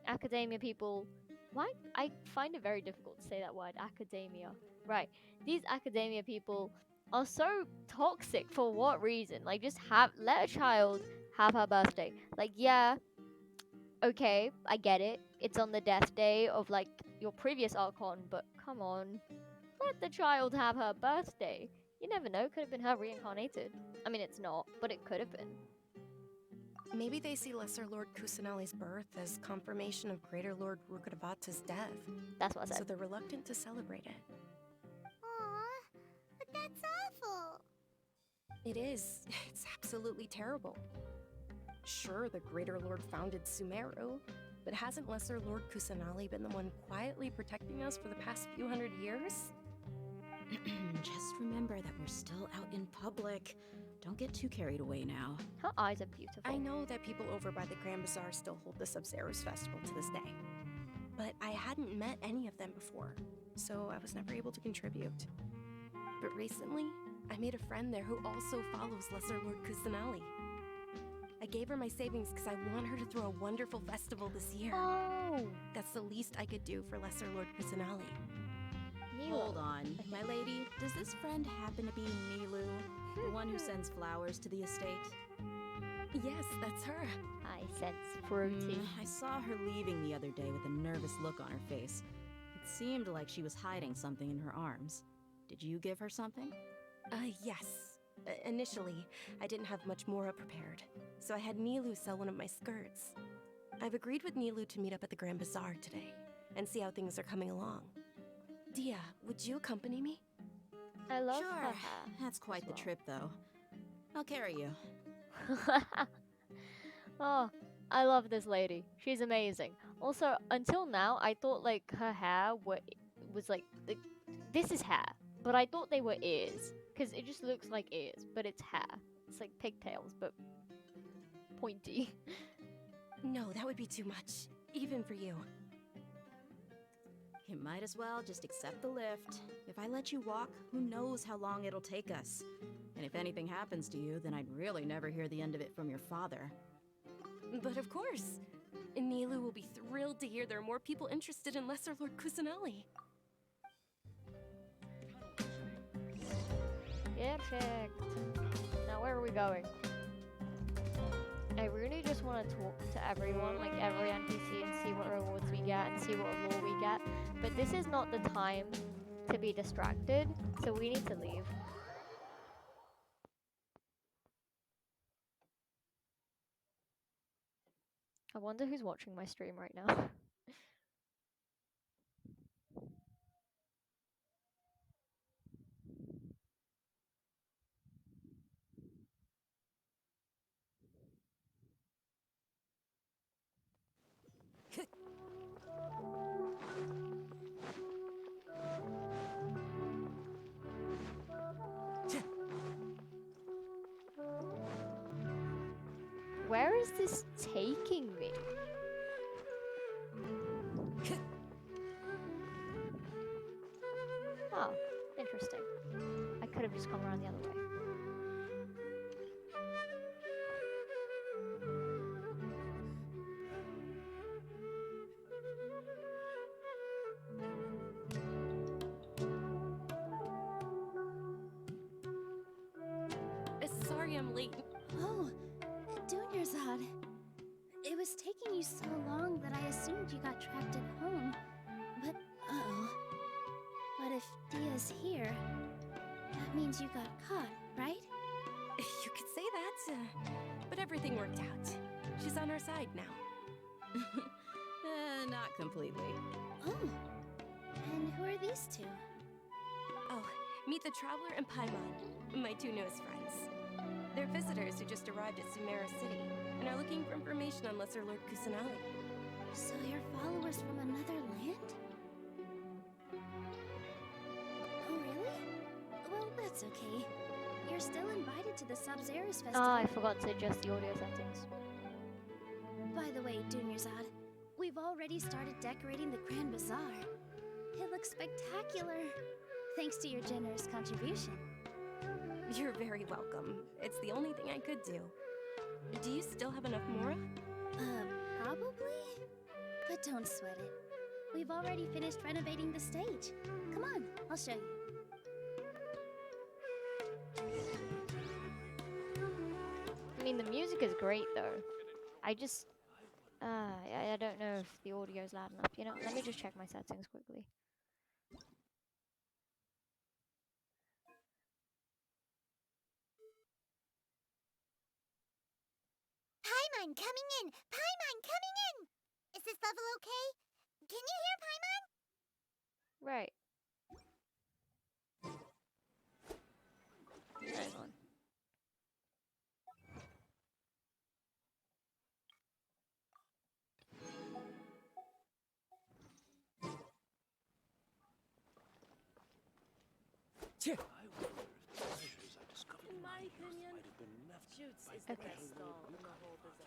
academia people, why? I find it very difficult to say that word, academia. Right. These academia people are so toxic. For what reason? Like, just let a child have her birthday. Like, yeah, okay, I get it. It's on the death day of like your previous archon, but come on. Let the child have her birthday. You never know, could have been her reincarnated. I mean, it's not, but it could have been. Maybe they see Lesser Lord Kusanali's birth as confirmation of Greater Lord Rukkhadevata's death. That's what I said. So they're reluctant to celebrate it. Aww, but that's awful. It is. It's absolutely terrible. Sure, the Greater Lord founded Sumeru, but hasn't Lesser Lord Kusanali been the one quietly protecting us for the past few hundred years? Just remember that we're still out in public. Don't get too carried away now. Her eyes are beautiful. I know that people over by the Grand Bazaar still hold the Sub-Zerus festival to this day. But I hadn't met any of them before, so I was never able to contribute. But recently, I made a friend there who also follows Lesser Lord Kusanali. I gave her my savings because I want her to throw a wonderful festival this year. Oh! That's the least I could do for Lesser Lord Kusanali. Hold on. My lady, does this friend happen to be Nilu? The one who sends flowers to the estate? Yes, that's her. I sense fruity. I saw her leaving the other day with a nervous look on her face. It seemed like she was hiding something in her arms. Did you give her something? Yes. Initially, I didn't have much more prepared, so I had Nilu sell one of my skirts. I've agreed with Nilu to meet up at the Grand Bazaar today and see how things are coming along. Dia, would you accompany me? I love Sure. her hair. That's quite as the well. trip, though. I'll carry you. Oh, I love this lady. She's amazing. Also, until now, I thought like her hair was like this is hair, but I thought they were ears because it just looks like ears, but it's hair. It's like pigtails, but pointy. No, that would be too much, even for you. You might as well just accept the lift. If I let you walk, who knows how long it'll take us. And if anything happens to you, then I'd really never hear the end of it from your father. But of course, Nilu will be thrilled to hear there are more people interested in Lesser Lord Kusanali. Perfect. Now where are we going? I really just want to talk to everyone, like every NPC, and see what rewards we get and see what lore we get. But this is not the time to be distracted, so we need to leave. I wonder who's watching my stream right now. Where is this taking me? Oh, interesting. I could have just come around the other way. Sorry I'm late. Oh, Dunyarzad. It was taking you so long that I assumed you got trapped at home. But, uh-oh. But if Dia's here, that means you got caught, right? You could say that, but everything worked out. She's on our side now. Not completely. Oh, and who are these two? Oh, meet the Traveler and Paimon, my two newest friends. They're visitors who just arrived at Sumeru City and are looking for information on Lesser Lord Kusanali. So you're followers from another land? Oh, really? Well, that's okay. You're still invited to the Sub-Zerus Festival. Ah, I forgot to adjust the audio settings. By the way, Dunyarzad, we've already started decorating the Grand Bazaar. It looks spectacular, thanks to your generous contribution. You're very welcome. It's the only thing I could do. Do you still have enough Mora? Probably? But don't sweat it. We've already finished renovating the stage. Come on, I'll show you. I mean, the music is great though. I just, I don't know if the audio is loud enough. You know, let me just check my settings quickly. Paimon coming in! Paimon coming in! Is this level okay? Can you hear Paimon? Right. Hang on. In my opinion, Shoots is the best stall in the whole bazaar.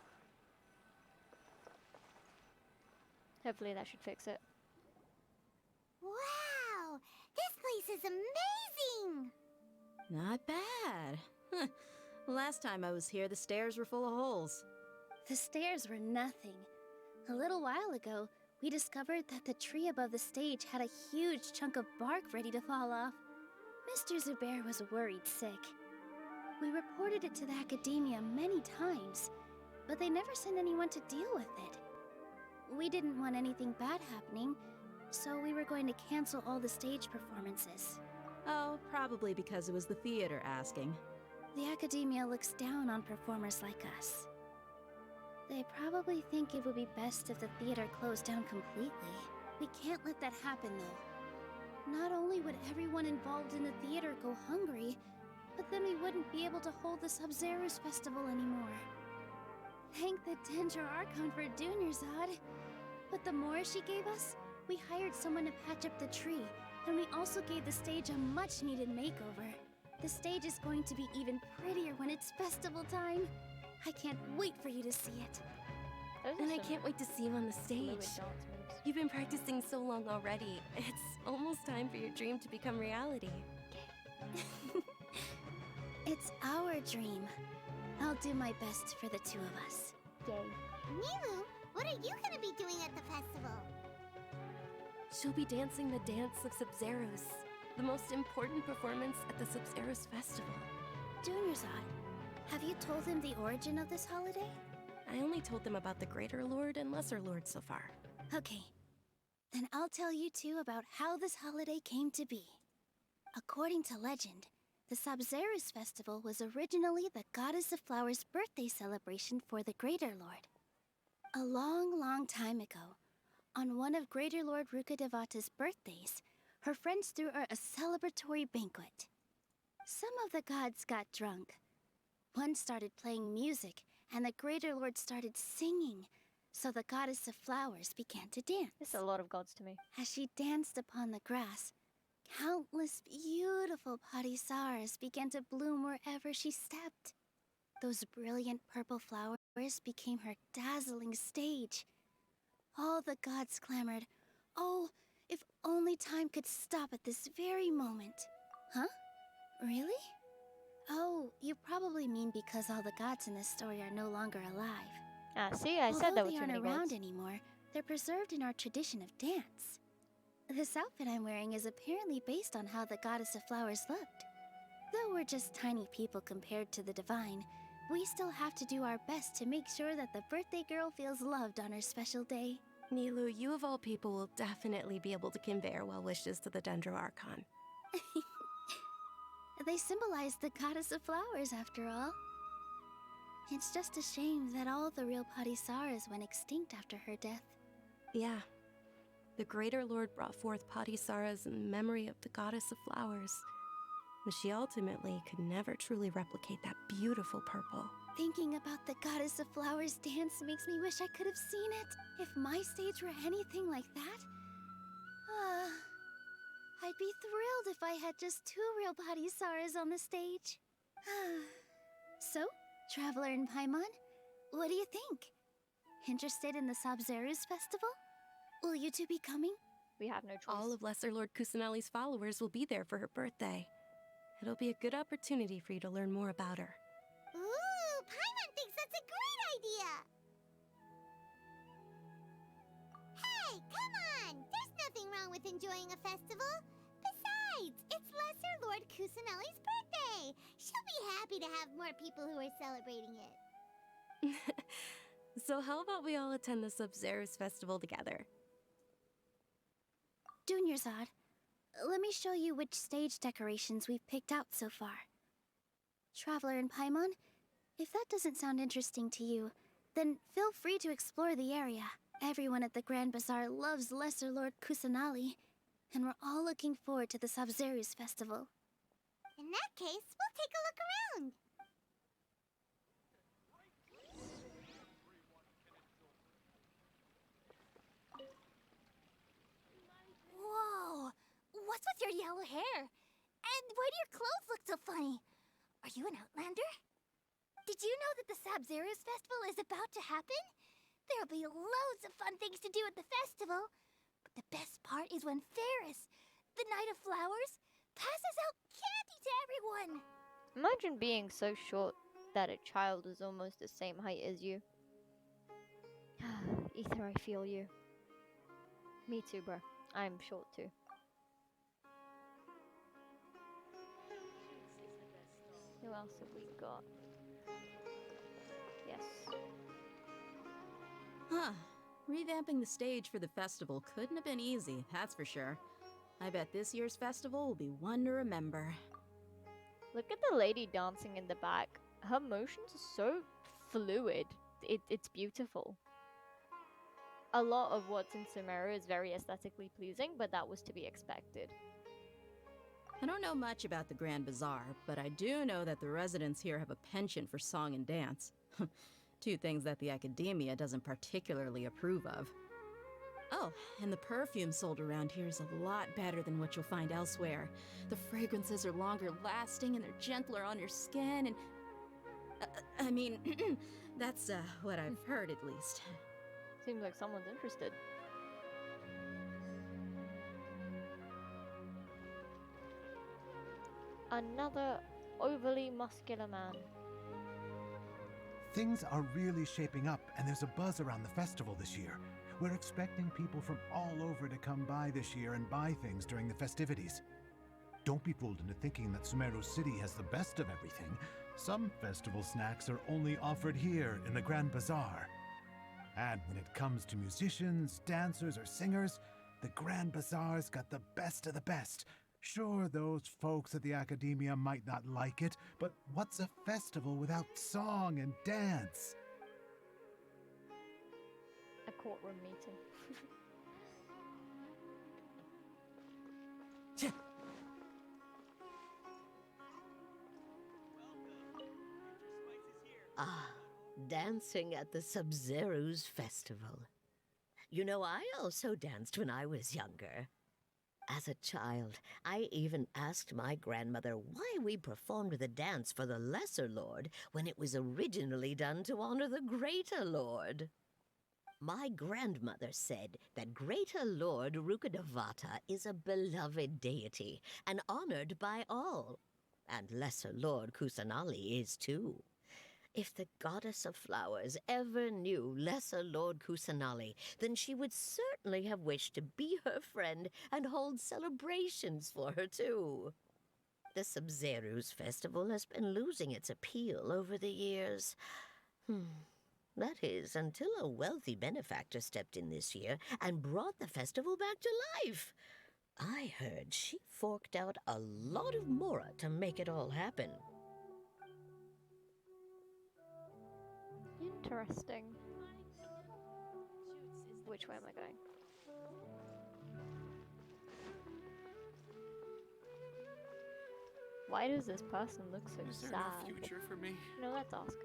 Hopefully that should fix it. Wow! This place is amazing! Not bad. Last time I was here, the stairs were full of holes. The stairs were nothing. A little while ago, we discovered that the tree above the stage had a huge chunk of bark ready to fall off. Mr. Zubair was worried sick. We reported it to the academia many times, but they never sent anyone to deal with it. We didn't want anything bad happening, so we were going to cancel all the stage performances. Oh, probably because it was the theater asking. The academia looks down on performers like us. They probably think it would be best if the theater closed down completely. We can't let that happen, though. Not only would everyone involved in the theater go hungry, but then we wouldn't be able to hold the Sub-Zerus Festival anymore. Thank the Dendro Archon for Dunyarzad. But the more she gave us, we hired someone to patch up the tree, and we also gave the stage a much-needed makeover. The stage is going to be even prettier when it's festival time. I can't wait for you to see it. And I can't wait to see you on the stage. You've been practicing so long already. It's almost time for your dream to become reality. It's our dream. I'll do my best for the two of us. Yay. Milu, what are you gonna be doing at the festival? She'll be dancing the dance of Sub-Zerus. The most important performance at the Subzerus Festival. Junior-san, have you told him the origin of this holiday? I only told them about the Greater Lord and Lesser Lord so far. Okay. Then I'll tell you two about how this holiday came to be. According to legend, the Subzerus Festival was originally the Goddess of Flowers' birthday celebration for the Greater Lord. A long, long time ago, on one of Greater Lord Rukkhadevata's birthdays, her friends threw her a celebratory banquet. Some of the gods got drunk. One started playing music, and the Greater Lord started singing, so the Goddess of Flowers began to dance. There's a lot of gods to me. As she danced upon the grass, countless beautiful parisaras began to bloom wherever she stepped. Those brilliant purple flowers became her dazzling stage. All the gods clamored, "Oh, if only time could stop at this very moment." Huh? Really? Oh, you probably mean because all the gods in this story are no longer alive. Ah, see, I said Although there were they too aren't many around gods. anymore, they're preserved in our tradition of dance. This outfit I'm wearing is apparently based on how the Goddess of Flowers looked. Though we're just tiny people compared to the divine, we still have to do our best to make sure that the birthday girl feels loved on her special day. Nilu, you of all people will definitely be able to convey our well wishes to the Dendro Archon. They symbolize the Goddess of Flowers, after all. It's just a shame that all the real Parisaras went extinct after her death. Yeah. The Greater Lord brought forth Padisaras in memory of the Goddess of Flowers. But she ultimately could never truly replicate that beautiful purple. Thinking about the Goddess of Flowers dance makes me wish I could have seen it. If my stage were anything like that, I'd be thrilled if I had just two real Padisaras on the stage. So, Traveler and Paimon, what do you think? Interested in the Subzerus Festival? Will you two be coming? We have no choice. All of Lesser Lord Kusanali's followers will be there for her birthday. It'll be a good opportunity for you to learn more about her. Ooh, Paimon thinks that's a great idea! Hey, come on! There's nothing wrong with enjoying a festival. Besides, it's Lesser Lord Kusanali's birthday. She'll be happy to have more people who are celebrating it. So how about we all attend the Subzerus Festival together? Junior-Zod, let me show you which stage decorations we've picked out so far. Traveler and Paimon, if that doesn't sound interesting to you, then feel free to explore the area. Everyone at the Grand Bazaar loves Lesser Lord Kusanali, and we're all looking forward to the Subzerus Festival. In that case, we'll take a look around. Whoa! What's with your yellow hair? And why do your clothes look so funny? Are you an outlander? Did you know that the Subzerus Festival is about to happen? There'll be loads of fun things to do at the festival. But the best part is when Ferris, the Knight of Flowers, passes out candy to everyone. Imagine being so short that a child is almost the same height as you. Ether, I feel you. Me too, bro. I'm short too. Who else have we got? Yes. Huh. Revamping the stage for the festival couldn't have been easy, that's for sure. I bet this year's festival will be one to remember. Look at the lady dancing in the back. Her motions are so fluid. It's beautiful. A lot of what's in Sumeru is very aesthetically pleasing, but that was to be expected. I don't know much about the Grand Bazaar, but I do know that the residents here have a penchant for song and dance. Two things that the academia doesn't particularly approve of. Oh, and the perfume sold around here is a lot better than what you'll find elsewhere. The fragrances are longer lasting and they're gentler on your skin and... I mean, that's what I've heard at least. Seems like someone's interested. Another overly muscular man. Things are really shaping up, and there's a buzz around the festival this year. We're expecting people from all over to come by this year and buy things during the festivities. don't be fooled into thinking that Sumeru City has the best of everything. Some festival snacks are only offered here in the Grand Bazaar. And when it comes to musicians, dancers, or singers, the Grand Bazaar's got the best of the best. Sure, those folks at the Academia might not like it, but what's a festival without song and dance? A courtroom meeting. Ah, dancing at the Sub-Zero's festival. You know, I also danced when I was younger. As a child, I even asked my grandmother why we performed the dance for the Lesser Lord when it was originally done to honor the Greater Lord. My grandmother said that Greater Lord Rukkhadevata is a beloved deity and honored by all, and Lesser Lord Kusanali is too. If the goddess of flowers ever knew Lesser Lord Kusanali, then she would certainly have wished to be her friend and hold celebrations for her too. The Sub-Zero's festival has been losing its appeal over the years. That is, until a wealthy benefactor stepped in this year and brought the festival back to life. I heard she forked out a lot of mora to make it all happen. Interesting. Which way am I going? Why does this person look so Is there sad? no future for me? No, let's ask.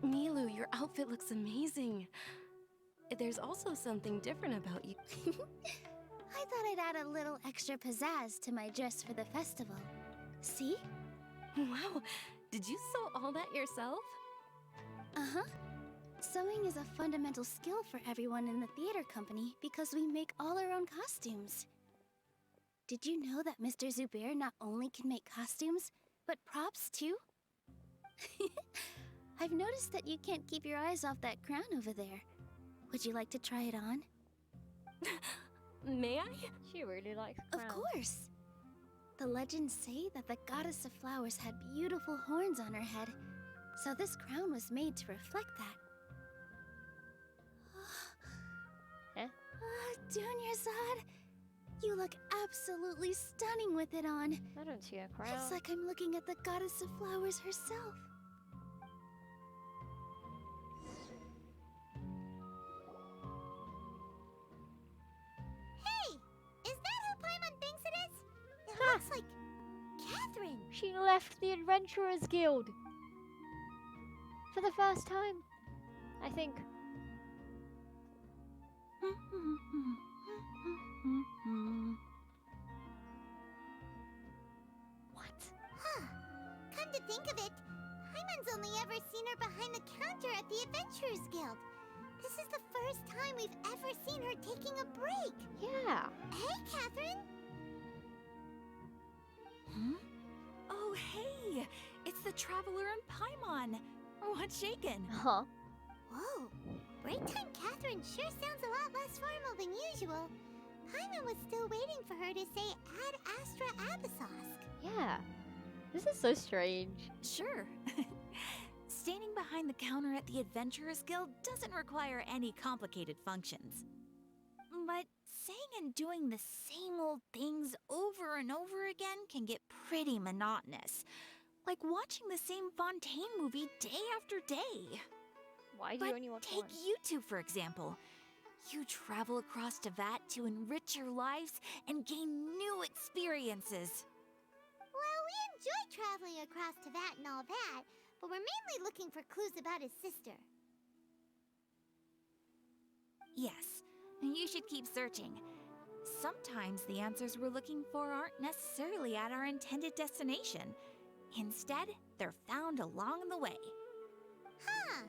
Milu, your outfit looks amazing. There's also something different about you. I thought I'd add a little extra pizzazz to my dress for the festival. See? Wow, did you sew all that yourself? Uh-huh. Sewing is a fundamental skill for everyone in the theater company because we make all our own costumes. Did you know that Mr. Zubair not only can make costumes, but props too? I've noticed that you can't keep your eyes off that crown over there. Would you like to try it on? May I? She really likes crowns. Of course. The legends say that the goddess of flowers had beautiful horns on her head, so this crown was made to reflect that. Eh? Dunyarzad, you look absolutely stunning with it on. I don't see a crown. It's like I'm looking at the goddess of flowers herself. Hey! Is that who Paimon thinks it is? It looks like Catherine. She left the Adventurers Guild. For the first time, I think. What? Huh. Come to think of it, Paimon's only ever seen her behind the counter at the Adventurers Guild. This is the first time we've ever seen her taking a break. Yeah. Hey, Catherine. Hmm? Oh, hey! It's the Traveler and Paimon. What's shaken? Huh? Whoa. Break time Catherine sure sounds a lot less formal than usual. Paimon was still waiting for her to say Ad Astra Abyssosque. Yeah. This is so strange. Sure. Standing behind the counter at the Adventurers Guild doesn't require any complicated functions. But saying and doing the same old things over and over again can get pretty monotonous. Like watching the same Fontaine movie day after day. Why do you only want take one? you two, for example. You travel across Tevat to enrich your lives and gain new experiences. Well, we enjoy traveling across Tevat and all that, but we're mainly looking for clues about his sister. Yes, you should keep searching. Sometimes the answers we're looking for aren't necessarily at our intended destination. Instead, they're found along the way. Huh.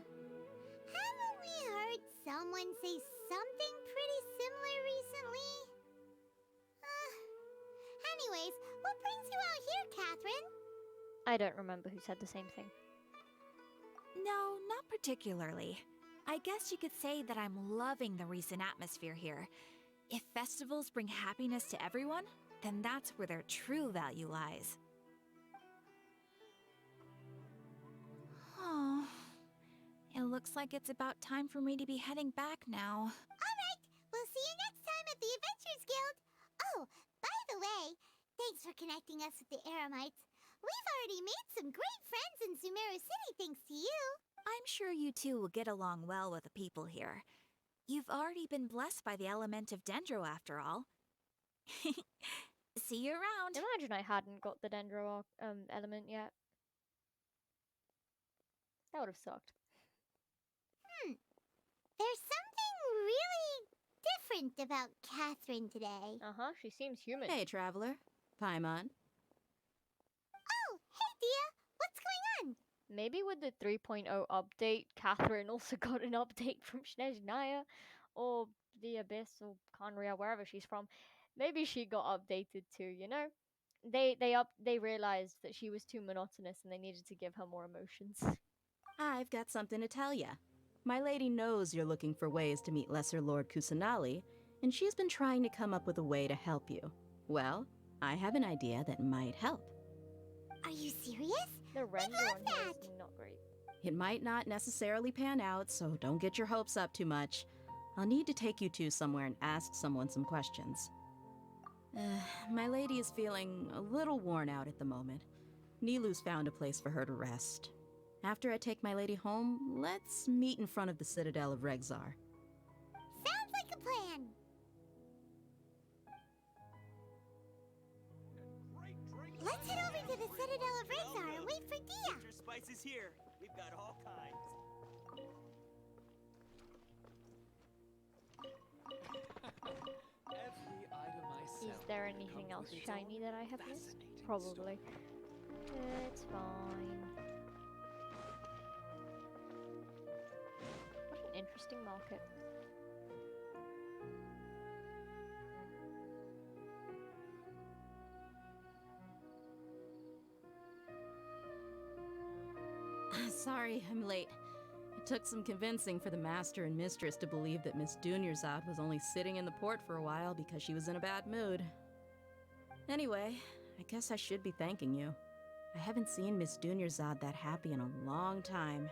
Haven't we heard someone say something pretty similar recently? Anyways, I don't remember who said the same thing. No, not particularly. I guess you could say that I'm loving the recent atmosphere here. If festivals bring happiness to everyone, then that's where their true value lies. Oh, it looks like it's about time for me to be heading back now. Alright, we'll see you next time at the Adventurers Guild. Oh, by the way, thanks for connecting us with the Eremites. We've already made some great friends in Sumeru City thanks to you. I'm sure you two will get along well with the people here. You've already been blessed by the element of Dendro after all. See you around. Imagine I hadn't got the Dendro element yet. That would have sucked. There's something really different about Catherine today. Uh-huh, she seems human. Hey, traveler. Paimon. Oh, hey, Dia. What's going on? Maybe with the 3.0 update, Catherine also got an update from Snezhnaya or the Abyss or Conria, wherever she's from. Maybe she got updated too, you know? They realized that she was too monotonous and they needed to give her more emotions. I've got something to tell ya. My lady knows you're looking for ways to meet Lesser Lord Kusanali, and she's been trying to come up with a way to help you. Well, I have an idea that might help. Are you serious? The render love on here that. is not great. It might not necessarily pan out, so don't get your hopes up too much. I'll need to take you two somewhere and ask someone some questions. My lady is feeling a little worn out at the moment. Nilu's found a place for her to rest. After I take my lady home, let's meet in front of the Citadel of Regzar. Sounds like a plan. Let's head over to the Citadel of Regzar and wait for Dia. Winter spices here. We've got all kinds. Every item I sell. Is there anything else shiny that I have missed? Probably. It's fine. What an interesting market. Sorry, I'm late. It took some convincing for the master and mistress to believe that Miss Dunyarzad was only sitting in the port for a while because she was in a bad mood. Anyway, I guess I should be thanking you. I haven't seen Miss Dunyarzad that happy in a long time.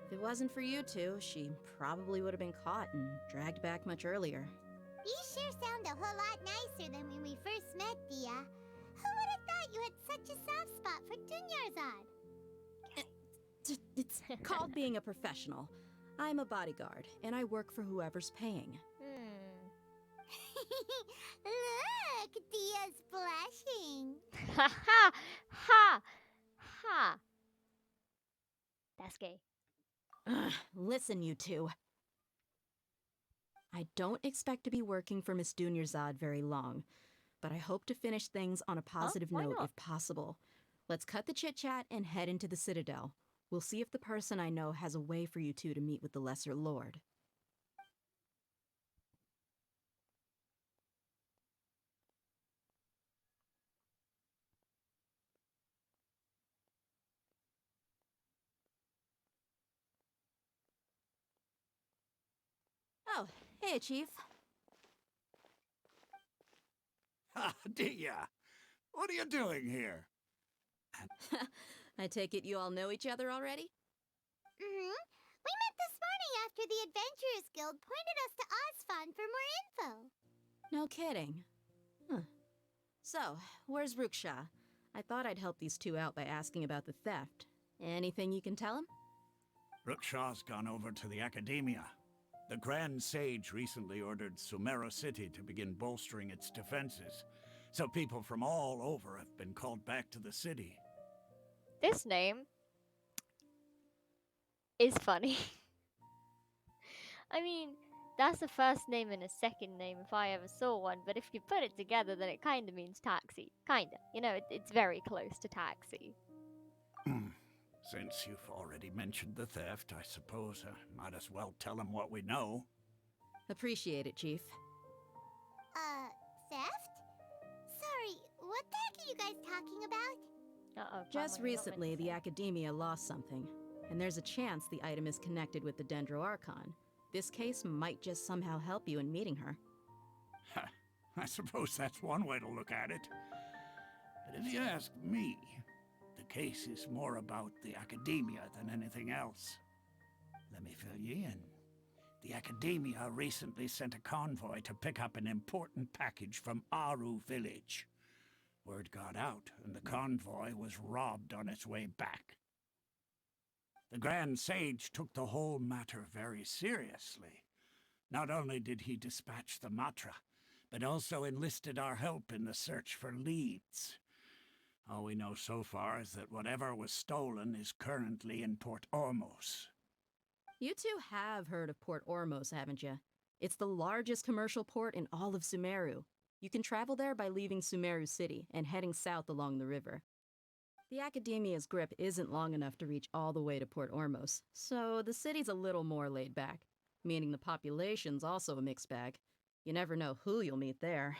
If it wasn't for you two, she probably would have been caught and dragged back much earlier. You sure sound a whole lot nicer than when we first met, Dia. Who would have thought you had such a soft spot for Dunyarzad? It's called being a professional. I'm a bodyguard, and I work for whoever's paying. Look, Dia's blushing. Ha ha! Ha! Ha! That's gay. Listen, you two. I don't expect to be working for Miss Dunyarzad very long, but I hope to finish things on a positive Why note not? if possible. Let's cut the chit-chat and head into the Citadel. We'll see if the person I know has a way for you two to meet with the Lesser Lord. Oh, hey, Chief. Ah, Dia! What are you doing here? I take it you all know each other already? Mm-hmm. We met this morning after the Adventurers Guild pointed us to Osfond for more info. No kidding. Huh. So, where's Ruksha? I thought I'd help these two out by asking about the theft. Anything you can tell him? Rukshaw's gone over to the Academia. The Grand Sage recently ordered Sumeru City to begin bolstering its defenses, so people from all over have been called back to the city. This name is funny. I mean, that's a first name and a second name if I ever saw one, but if you put it together, then it kind of means taxi. Kinda. You know, it's very close to taxi. Since you've already mentioned the theft, I suppose I might as well tell him what we know. Appreciate it, Chief. Theft? Sorry, what the heck are you guys talking about? Uh-oh, Just Palmer, you're not meant to recently, the say. Academia lost something, and there's a chance the item is connected with the Dendro Archon. This case might just somehow help you in meeting her. I suppose that's one way to look at it. But if you ask me, the case is more about the Academia than anything else. Let me fill you in. The Academia recently sent a convoy to pick up an important package from Aru village. Word got out, and the convoy was robbed on its way back. The Grand Sage took the whole matter very seriously. Not only did he dispatch the Matra, but also enlisted our help in the search for leads. All we know so far is that whatever was stolen is currently in Port Ormos. You two have heard of Port Ormos, haven't you? It's the largest commercial port in all of Sumeru. You can travel there by leaving Sumeru City and heading south along the river. The Academia's grip isn't long enough to reach all the way to Port Ormos, so the city's a little more laid back, meaning the population's also a mixed bag. You never know who you'll meet there.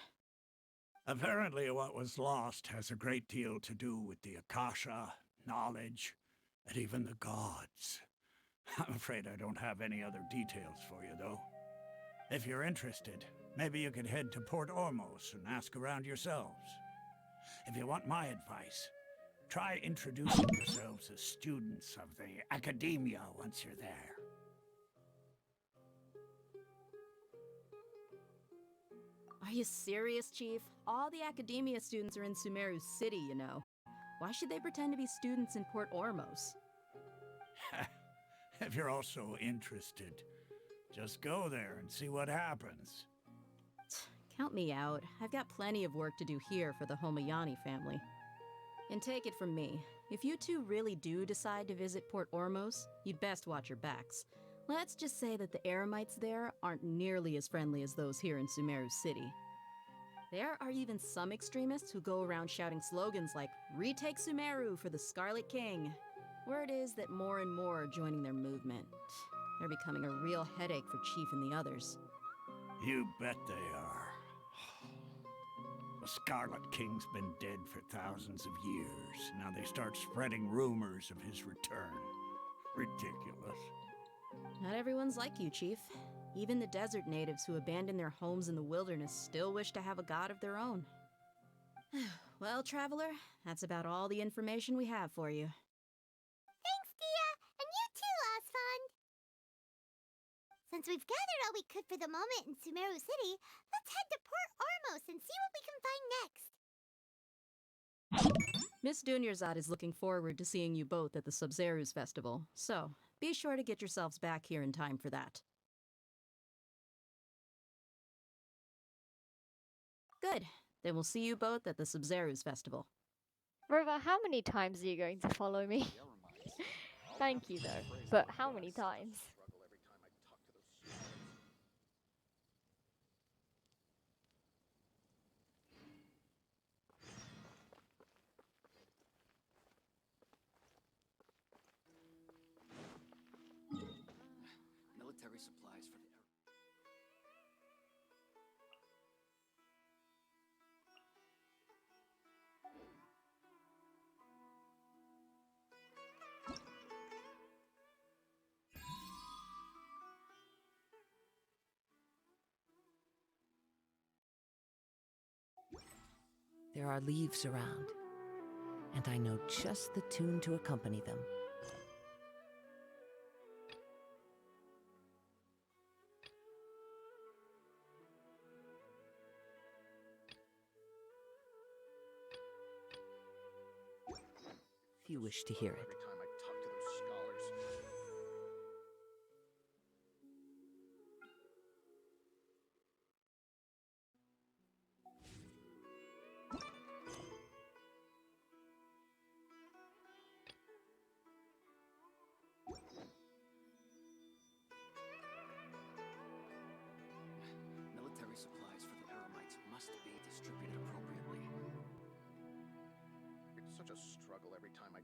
Apparently what was lost has a great deal to do with the Akasha, knowledge, and even the gods. I'm afraid I don't have any other details for you, though. If you're interested, maybe you could head to Port Ormos and ask around yourselves. If you want my advice, try introducing yourselves as students of the Academia once you're there. Are you serious, Chief? All the Academia students are in Sumeru City, you know. Why should they pretend to be students in Port Ormos? If you're also interested, just go there and see what happens. Count me out. I've got plenty of work to do here for the Homayani family. And take it from me, if you two really do decide to visit Port Ormos, you'd best watch your backs. Let's just say that the Eremites there aren't nearly as friendly as those here in Sumeru City. There are even some extremists who go around shouting slogans like, "Retake Sumeru for the Scarlet King." Word is that more and more are joining their movement. They're becoming a real headache for Chief and the others. You bet they are. The Scarlet King's been dead for thousands of years. Now they start spreading rumors of his return. Ridiculous. Not everyone's like you, Chief. Even the desert natives who abandoned their homes in the wilderness still wish to have a god of their own. Well, Traveler, that's about all the information we have for you. Thanks, Dia! And you too, Osfond! Since we've gathered all we could for the moment in Sumeru City, let's head to Port Ormos and see what we can find next. Miss Dunyarzad is looking forward to seeing you both at the Sub-Zerus Festival, so be sure to get yourselves back here in time for that. Good. Then we'll see you both at the Sub-Zerus Festival. River, how many times are you going to follow me? Thank you, though. But how many times? Military supplies for the... There are leaves around, and I know just the tune to accompany them. If you wish to hear it. Military supplies for the Eremites must be distributed appropriately. It's such a struggle every time I